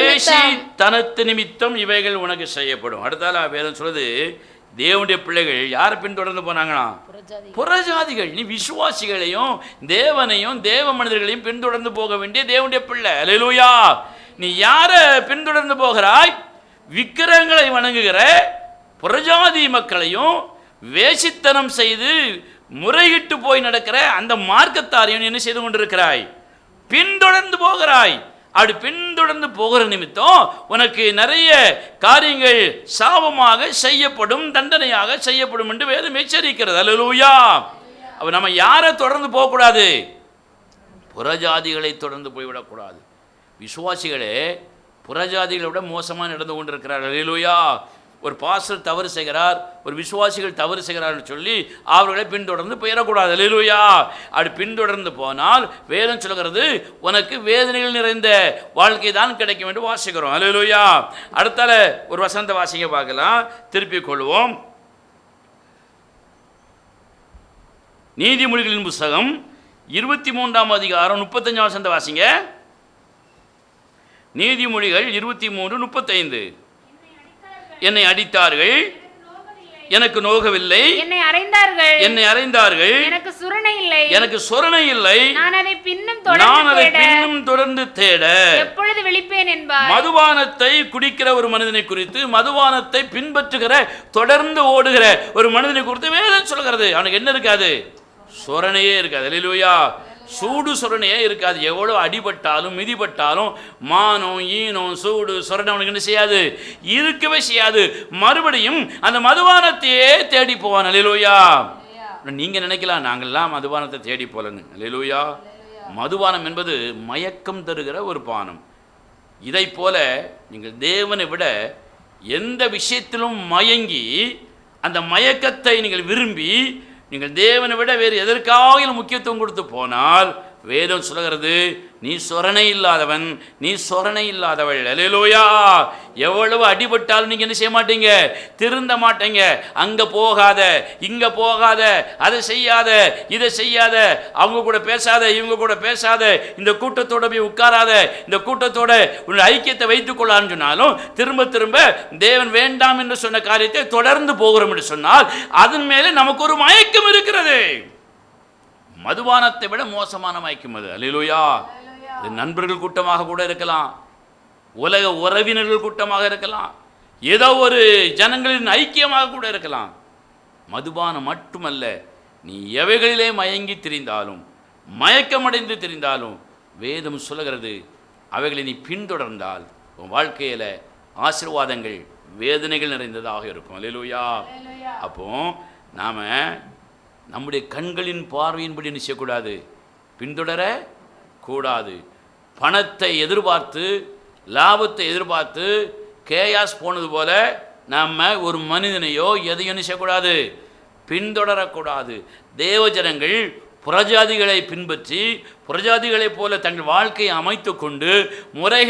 வேசித்தனத்து நிமித்தம் இவைகள் உனக்கு செய்யப்படும். அடுத்தால வேதம் சொல்லுது, தேவனுடைய பிள்ளைகள் யாரை பின்தொடர்ந்து போனாங்களா? புறஜாதிகள். நீ விசுவாசிகளையும் தேவனையும் தேவ மனிதர்களையும் பின்தொடர்ந்து போக வேண்டிய தேவனுடைய பிள்ளை. அல்லேலூயா. நீ யாரை பின்தொடர்ந்து போகிறாய்? விக்கிரகங்களை வணங்குகிற புறஜாதி மக்களையும் வேசித்தனம் செய்து முறையிட்டு போய் நடக்கிற அந்த மார்க்கத்தாரையும் என்ன செய்து கொண்டிருக்கிறாய்? பின்தொடர்ந்து போகிறாய். அப்படி பின்தொடர்ந்து போகிற நிமித்தம் உனக்கு நிறைய காரியங்கள் சாபமாக செய்யப்படும், தண்டனையாக செய்யப்படும் என்று வேதம் எச்சரிக்கிறது. அல்லேலூயா. அப்ப நம்ம யாரை தொடர்ந்து போகக்கூடாது? புறஜாதிகளை தொடர்ந்து போய்விடக்கூடாது. விசுவாசிகளே புறஜாதிகளை விட மோசமாக நடந்து கொண்டிருக்கிறார்கள். அல்லேலூயா. ஒரு பாஸ்டர் தவறு செய்கிறார், ஒரு விசுவாசிகள் தவறு செய்கிறார்கள் சொல்லி அவர்களை பின்தொடர்ந்து போயிடக்கூடாது. அல்லேலூயா. அப்படி பின்தொடர்ந்து போனால் வேதம் சொல்கிறது உனக்கு வேதனைகள் நிறைந்த வாழ்க்கை தான் கிடைக்கும் என்று வாசிக்கிறோம். அல்லேலூயா. அடுத்தால ஒரு வசனத்தை வாசிங்க பார்க்கலாம். திருப்பிக் கொள்வோம். நீதிமொழிகளின் புஸ்தகம் 23ஆம் அதிகாரம் 35ஆம் வசனத்தை வாசிங்க. நீதிமொழிகள் 23:35. என்னை அடித்தார்கள், எனக்கு நோகவில்லை, என்னை அறைந்தார்கள், எனக்கு சுரணை இல்லை, நான் அதை பின்னும் நான் அதை பின்னும் தொடர்ந்து தேட எப்பொழுது விழிப்பேன் என்பார். மதுபானத்தை குடிக்கிற ஒரு மனிதனை குறித்து, மதுபானத்தை பின்பற்றுகிற தொடர்ந்து ஓடுகிற ஒரு மனிதனை குறித்து வேதம் சொல்கிறது. அவனுக்கு என்ன இருக்காது? சொரணையே இருக்காது. அல்லேலூயா. சூடு சொரணையே இருக்காது. எவ்வளோ அடிபட்டாலும் மிதிப்பட்டாலும் மானம் ஈனம் சூடு சொரணை அவனுக்கு என்ன செய்யாது? இருக்கவே செய்யாது. மறுபடியும் அந்த மதுபானத்தையே தேடி போவான். அல்லேலூயா. நீங்க நினைக்கலாம் நாங்கள்லாம் மதுபானத்தை தேடி போலன்னு. அல்லேலூயா. மதுபானம் என்பது மயக்கம் தருகிற ஒரு பானம். இதை போல நீங்கள் தேவனை விட எந்த விஷயத்திலும் மயங்கி அந்த மயக்கத்தை நீங்கள் விரும்பி நீங்கள் தேவனை விட வேறு எதற்காக முக்கியத்துவம் கொடுத்து போனால் வேதம் சொல்கிறது, நீ சொரணை இல்லாதவன், நீ சொரணை இல்லாதவள். அல்லேலூயா. எவ்வளவு அடிபட்டாலும் நீங்க என்ன செய்ய மாட்டீங்க? திருந்த மாட்டீங்க. அங்க போகாத, இங்க போகாத, அதை செய்யாத, இதை செய்யாத, அவங்க கூட பேசாத, இவங்க கூட பேசாத, இந்த கூட்டத்தோட போய் உட்காராத, இந்த கூட்டத்தோட உன்னுடைய ஐக்கியத்தை வைத்துக் கொள்ளான்னு சொன்னாலும் திரும்ப திரும்ப தேவன் வேண்டாம் என்று சொன்ன காரியத்தை தொடர்ந்து போகிறோம் என்று சொன்னால் அதன் மேலே நமக்கு ஒரு மயக்கம் இருக்கிறது. மதுபானத்தை விட மோசமான மயக்கம் அது. அல்லேலூயா. இது நண்பர்கள் கூட்டமாக கூட இருக்கலாம், உலக உறவினர்கள் கூட்டமாக இருக்கலாம், ஏதோ ஒரு ஜனங்களின் ஐக்கியமாக கூட இருக்கலாம். மதுபானம் மட்டுமல்ல, நீ எவைகளிலே மயங்கி திரிந்தாலும் மயக்கமடைந்து திரிந்தாலும் வேதம் சொல்லுகிறது, அவைகளை நீ பின்தொடர்ந்தால் உன் வாழ்க்கையில் ஆசீர்வாதங்கள் வேதனைகள் நிறைந்ததாக இருக்கும். அல்லேலூயா. அப்போ நாம் நம்முடைய கண்களின் பார்வையின்படி என்ன செய்யக்கூடாது? பின்தொடர கூடாது. பணத்தை எதிர்பார்த்து லாபத்தை எதிர்பார்த்து கேயாஸ் போனது போல நம்ம ஒரு மனிதனையோ எதையும் என்ன செய்யக்கூடாது? பின்தொடரக்கூடாது. தேவஜனங்கள் புறஜாதிகளை பின்பற்றி புறஜாதிகளைப் போல தங்கள் வாழ்க்கையை அமைத்து கொண்டு முறை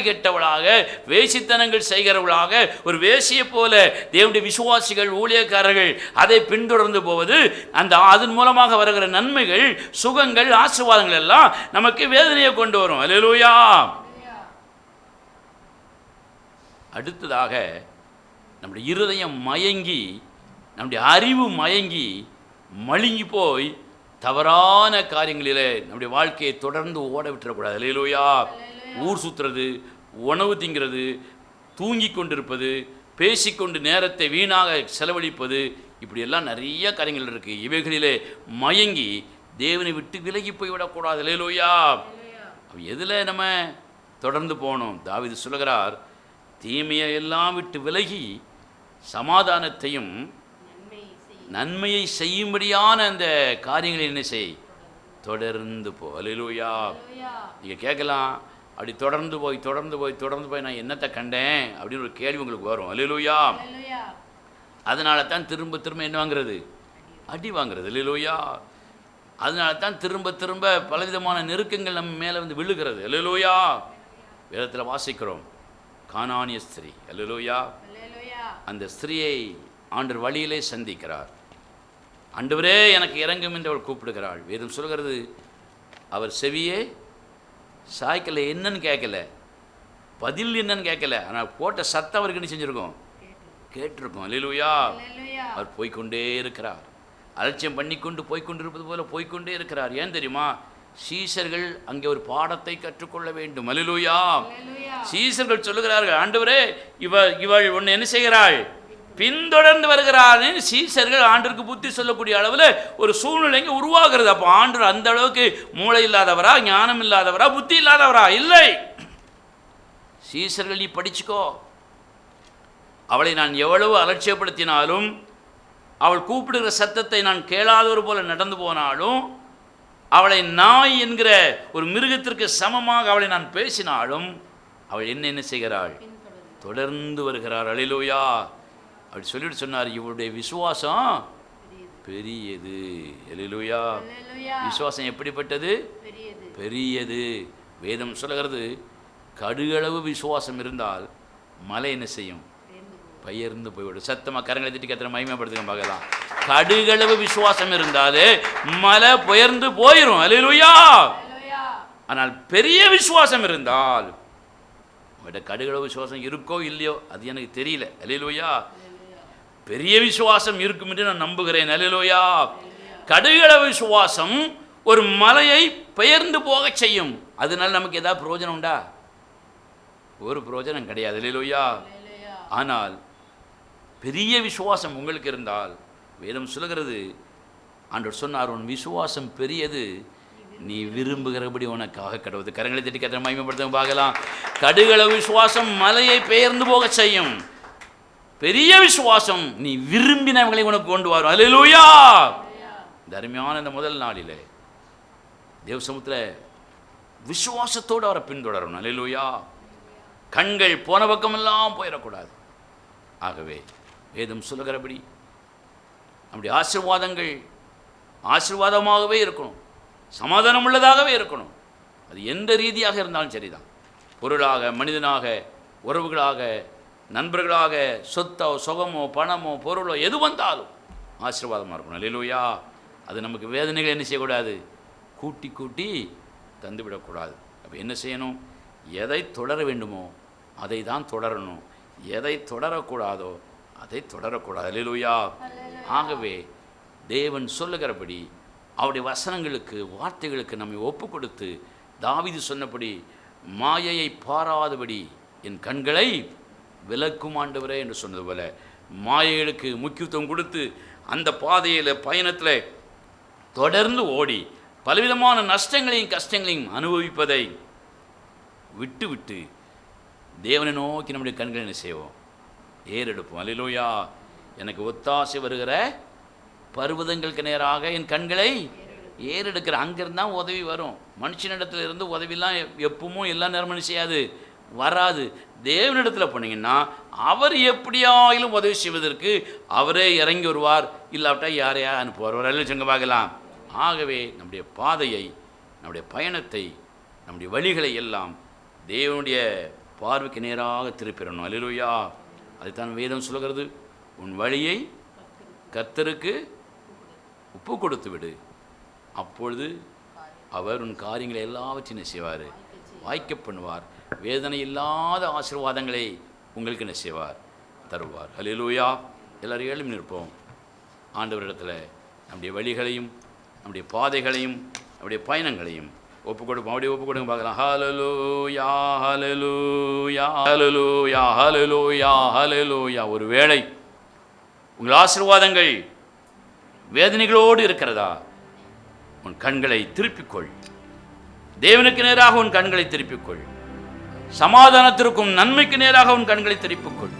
கெட்டவளாக வேசித்தனங்கள் செய்கிறவர்களாக ஒரு வேசியை போல தேவனுடைய விசுவாசிகள் ஊழியக்காரர்கள் அதை பின்தொடர்ந்து போவது, அதன் மூலமாக வருகிற நன்மைகள் சுகங்கள் ஆசீர்வாதங்கள் எல்லாம் நமக்கு வேதனையை கொண்டு வரும். அல்லேலூயா. அடுத்ததாக நம்முடைய இருதயம் மயங்கி, நம்முடைய அறிவு மயங்கி மழுங்கி போய் தவறான காரியங்களிலே நம்முடைய வாழ்க்கையை தொடர்ந்து ஓட விட்டுறக்கூடாது. அல்லேலூயா. ஊர் சுற்றுறது, உணவு திங்கிறது, தூங்கி கொண்டிருப்பது, பேசிக்கொண்டு நேரத்தை வீணாக செலவழிப்பது, இப்படியெல்லாம் நிறைய காரியங்கள் இருக்குது. இவைகளிலே மயங்கி தேவனை விட்டு விலகி போய்விடக்கூடாது. அல்லேலூயா. எதில் நம்ம தொடர்ந்து போகணும்? தாவீது சொல்லுகிறார், தீமையை எல்லாம் விட்டு விலகி சமாதானத்தையும் நன்மையை செய்யும்படியான அந்த காரியங்களை என்ன செய்? தொடர்ந்து போ. அல்லேலூயா. நீங்கள் கேட்கலாம், அப்படி தொடர்ந்து போய் நான் என்னத்தை கண்டேன் அப்படின்னு ஒரு கேள்வி உங்களுக்கு வரும். அல்லேலூயா. அதனால தான் திரும்ப என்ன வாங்குறது? அடி வாங்குறது. அல்லேலூயா. அதனால தான் திரும்ப பலவிதமான நெருக்கங்கள் நம்ம மேலே வந்து விழுகிறது. அல்லேலூயா. வேதத்தில் வாசிக்கிறோம், கானானிய ஸ்திரீ. அல்லேலூயா. அந்த ஸ்திரீயை ஆண்டவர் வழியிலே சந்திக்கிறார். ஆண்டவரே எனக்கு இறங்கும் என்று அவள் கூப்பிடுகிறாள். வேதம் சொல்கிறது, அவர் செவியே சாய்க்கல, என்னன்னு கேட்கல, பதில் என்னன்னு கேட்கல, ஆனால் போட்ட சத்தம் அவருக்கு என்ன செஞ்சுருக்கோம்? கேட்டிருக்கோம். அல்லேலூயா. அவர் போய்கொண்டே இருக்கிறார். அலட்சியம் பண்ணிக்கொண்டு போய்கொண்டிருப்பது போல போய்கொண்டே இருக்கிறார். ஏன் தெரியுமா? சீஷர்கள் அங்கே ஒரு பாடத்தை கற்றுக்கொள்ள வேண்டும். அல்லேலூயா. சீஷர்கள் சொல்லுகிறார்கள், ஆண்டவரே இவள் ஒன்று என்ன செய்கிறாள்? பின்தொடர்ந்து வருகிறார். சீஷர்கள் ஆண்டருக்கு புத்தி சொல்லக்கூடிய அளவில் ஒரு சூழ்நிலைங்க உருவாகிறது. அப்போ ஆண்டவர் அந்த அளவுக்கு மூளை இல்லாதவரா, ஞானம் இல்லாதவரா, புத்தி இல்லாதவரா? இல்லை. சீஷர்கள் நீ படிச்சுக்கோ, அவளை நான் எவ்வளவு அலட்சியப்படுத்தினாலும், அவள் கூப்பிடுகிற சத்தத்தை நான் கேளாதவர் போல நடந்து போனாலும், அவளை நாய் என்கிற ஒரு மிருகத்திற்கு சமமாக அவளை நான் பேசினாலும், அவள் என்ன செய்கிறாள்? தொடர்ந்து வருகிறாள். அல்லேலூயா. அப்படி சொல்லிட்டு சொன்னார், இவருடைய விசுவாசம் பெரியது. அல்லேலூயா. விசுவாசம் எப்படிப்பட்டது? பெரியது. வேதம் சொல்லுகிறது, கடுகளவு விசுவாசம் இருந்தால் மலை என்ன செய்யும்? பெயர்ந்து போய்விடும். சத்தமாக கரங்களை திட்டி கத்திர மகிமைப்படுத்துங்க பார்க்கலாம். கடுகளவு விசுவாசம் இருந்தாலே மலை பெயர்ந்து போயிடும். அல்லேலூயா. ஆனால் பெரிய விசுவாசம் இருந்தால், உங்கள்கிட்ட கடுகளவு விசுவாசம் இருக்கோ இல்லையோ அது எனக்கு தெரியல. அல்லேலூயா. பெரிய விசுவாசம் இருக்கும் என்று நான் நம்புகிறேன். அல்லேலூயா. கடுகளவு விசுவாசம் ஒரு மலையை பெயர்ந்து போக செய்யும். அதனால நமக்கு ஏதாவது பிரயோஜனம் உண்டா? ஒரு பிரயோஜனம் கிடையாது. அல்லேலூயா. ஆனால் பெரிய விசுவாசம் உங்களுக்கு இருந்தால், வேதம் சொல்லுகிறது, ஆண்டவர் சொன்னார், உன் விசுவாசம் பெரியது, நீ விரும்புகிறபடி உனக்காக கடவுது. கரங்களை தட்டி கத்திர மகிமைப்படுத்த பார்க்கலாம். கடுகளவு விசுவாசம் மலையை பெயர்ந்து போக செய்யும். பெரிய விசுவாசம் நீ விரும்பினவங்களை உனக்கு கொண்டு வரும். அல்லேலூயா. இந்த அருமையான இந்த முதல் நாளிலே தேவ சமூகத்தில் விசுவாசத்தோடு அவரை பின்தொடரணும். அல்லேலூயா. கண்கள் போன பக்கமெல்லாம் போயிடக்கூடாது. ஆகவே வேதம் சொல்லுகிறபடி நம்முடைய ஆசீர்வாதங்கள் ஆசீர்வாதமாகவே இருக்கணும், சமாதானம் உள்ளதாகவே இருக்கணும். அது எந்த ரீதியாக இருந்தாலும் சரிதான். பொருளாக, மனிதனாக, உறவுகளாக, நண்பர்களாக, சொத்தோ சுகமோ பணமோ பொருளோ எது வந்தாலும் ஆசீர்வாதமாக இருக்கணும். அல்லேலூயா. அது நமக்கு வேதனைகள் என்ன செய்யக்கூடாது? கூட்டி கூட்டி தந்துவிடக்கூடாது. அப்போ என்ன செய்யணும்? எதை தொடர வேண்டுமோ அதை தான் தொடரணும், எதை தொடரக்கூடாதோ அதை தொடரக்கூடாது. அல்லேலூயா. ஆகவே தேவன் சொல்லுகிறபடி அவருடைய வசனங்களுக்கு, வார்த்தைகளுக்கு நம்மை ஒப்பு கொடுத்து, தாவீது சொன்னபடி மாயையை பாராதபடி என் கண்களை விலக்கும் ஆண்டவரே என்று சொன்னது போல மாயைகளுக்கு முக்கியத்துவம் கொடுத்து அந்த பாதையில் பயணத்தில் தொடர்ந்து ஓடி பலவிதமான நஷ்டங்களையும் கஷ்டங்களையும் அனுபவிப்பதை விட்டு விட்டு தேவனை நோக்கி நம்முடைய கண்களை என்ன செய்வோம்? ஏறெடுப்போம். அல்லேலூயா. எனக்கு ஒத்தாசை வருகிற பர்வதங்களுக்கு நேராக என் கண்களை ஏறெடுக்கிற. அங்கிருந்து தான் உதவி வரும். மனுஷனிடத்தில் இருந்து உதவிலாம் எப்பவும் எல்லா நேரமும் செய்யாது, வராது. தேவனிடத்தில் போனீங்கன்னா அவர் எப்படியாயிலும் உதவி செய்வதற்கு அவரே இறங்கி வருவார். இல்லாவிட்டா யாரையா அனுப்புவார். ஒரு சொங்க பார்க்கலாம். ஆகவே நம்முடைய பாதையை, நம்முடைய பயணத்தை, நம்முடைய வழிகளை எல்லாம் தேவனுடைய பார்வைக்கு நேராக திருப்பிடணும். அல்லேலூயா. அதுதான் வேதம் சொல்லுகிறது, உன் வழியை கர்த்தருக்கு ஒப்பு கொடுத்து விடு, அப்பொழுது அவர் உன் காரியங்களை எல்லாவற்றையும் செய்வார், வாய்க்க பண்ணுவார். வேதனை இல்லாத ஆசீர்வாதங்களை உங்களுக்கு என்ன செய்வார்? தருவார். அல்லேலூயா. எல்லாரும் எழுப்பி நிற்போம். ஆண்டவரிடத்தில் நம்முடைய வழிகளையும் நம்முடைய பாதைகளையும் நம்முடைய பயணங்களையும் ஒப்பு கொடுப்போம். அப்படியே ஒப்பு கொடுங்க பார்க்கலாம். ஹல்லேலூயா, ஹல்லேலூயா, ஹல்லேலூயா, ஹல்லேலூயா, ஹல்லேலூயா. ஒரு வேளை உங்கள் ஆசீர்வாதங்கள் வேதனைகளோடு இருக்கிறதா? உன் கண்களை திருப்பிக்கொள். தேவனுக்கு நேராக உன் கண்களை திருப்பிக்கொள். சமாதானத்திற்கும் நன்மைக்கு நேராக உன் கண்களை திருப்பிக்கொள்.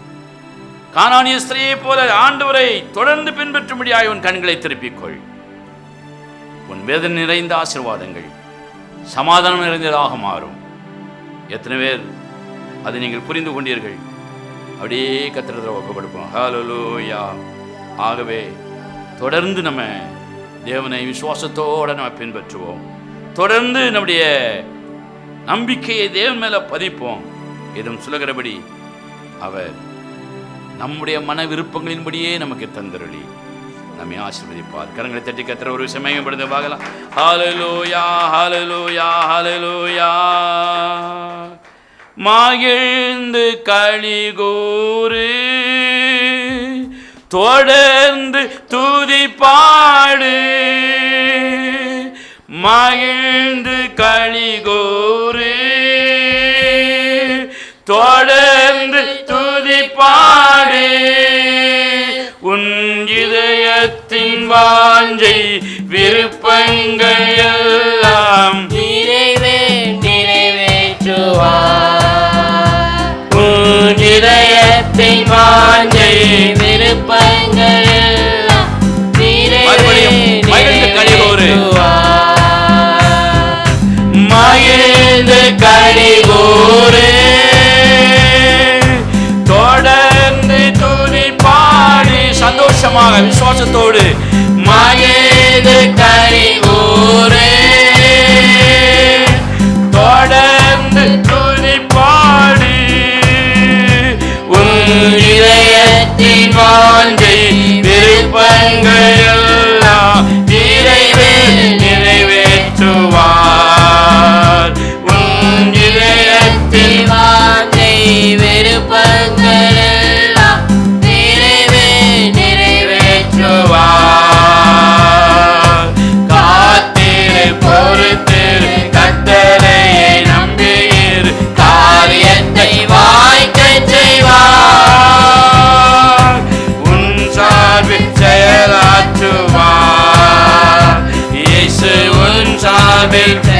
கானானிய ஸ்திரீயை போல ஆண்டவரை தொடர்ந்து பின்பற்றும்படியாய் உன் கண்களை திருப்பிக்கொள். உன் வேதனை நிறைந்த ஆசீர்வாதங்கள் சமாதானம் நிறைந்ததாக மாறும். எத்தனை பேர் அதை நீங்கள் புரிந்து கொண்டீர்கள்? அப்படியே கர்த்தரிடத்தில் ஒப்புக்கொடுப்போம். ஹல்லேலூயா. ஆகவே தொடர்ந்து நம்ம தேவனை விசுவாசத்தோடு நம்ம பின்பற்றுவோம். தொடர்ந்து நம்முடைய நம்பிக்கையை தேவன் மேலே பதிப்போம். எதுவும் சொல்லுகிறபடி அவர் நம்முடைய மன விருப்பங்களின்படியே நமக்கு தந்தருளி நம்மை ஆசீர்வதிப்பார். கரங்களை தட்டி கத்திர ஒரு சமயப்படுத்த பார்க்கலாம். ஹல்லேலூயா, ஹல்லேலூயா, ஹல்லேலூயா. மகிழ்ந்து களிகூறு, தொடர்ந்து துதி பாடு. மகிழ்ந்து களிகூறு, தொடர்ந்து துதி பாடு. உன் இதயத்தின் வாஞ்சை விருப்பங்கள் எல்லாம் நிறைவேற்றுவார். உன் இதயத்தின் வாஞ்சை விருப்பங்கள் எல்லாம் நிறைவேற்றுவார். மகிழ்ந்து களிகூறு, தொடர்ந்து துதி பாடி. சந்தோஷமாக விசுவாசத்தோடு மகிழ்ந்து களிகூறு, தொடர்ந்து துதி பாடி. உன் இதயத்தின் வாஞ்சை விருப்பங்கள் எல்லாம் நிறைவேற்றுவார். உன் இதயத்தின் வாஞ்சை விருப்பங்கள் எல்லாம் நிறைவேற்றுவார். will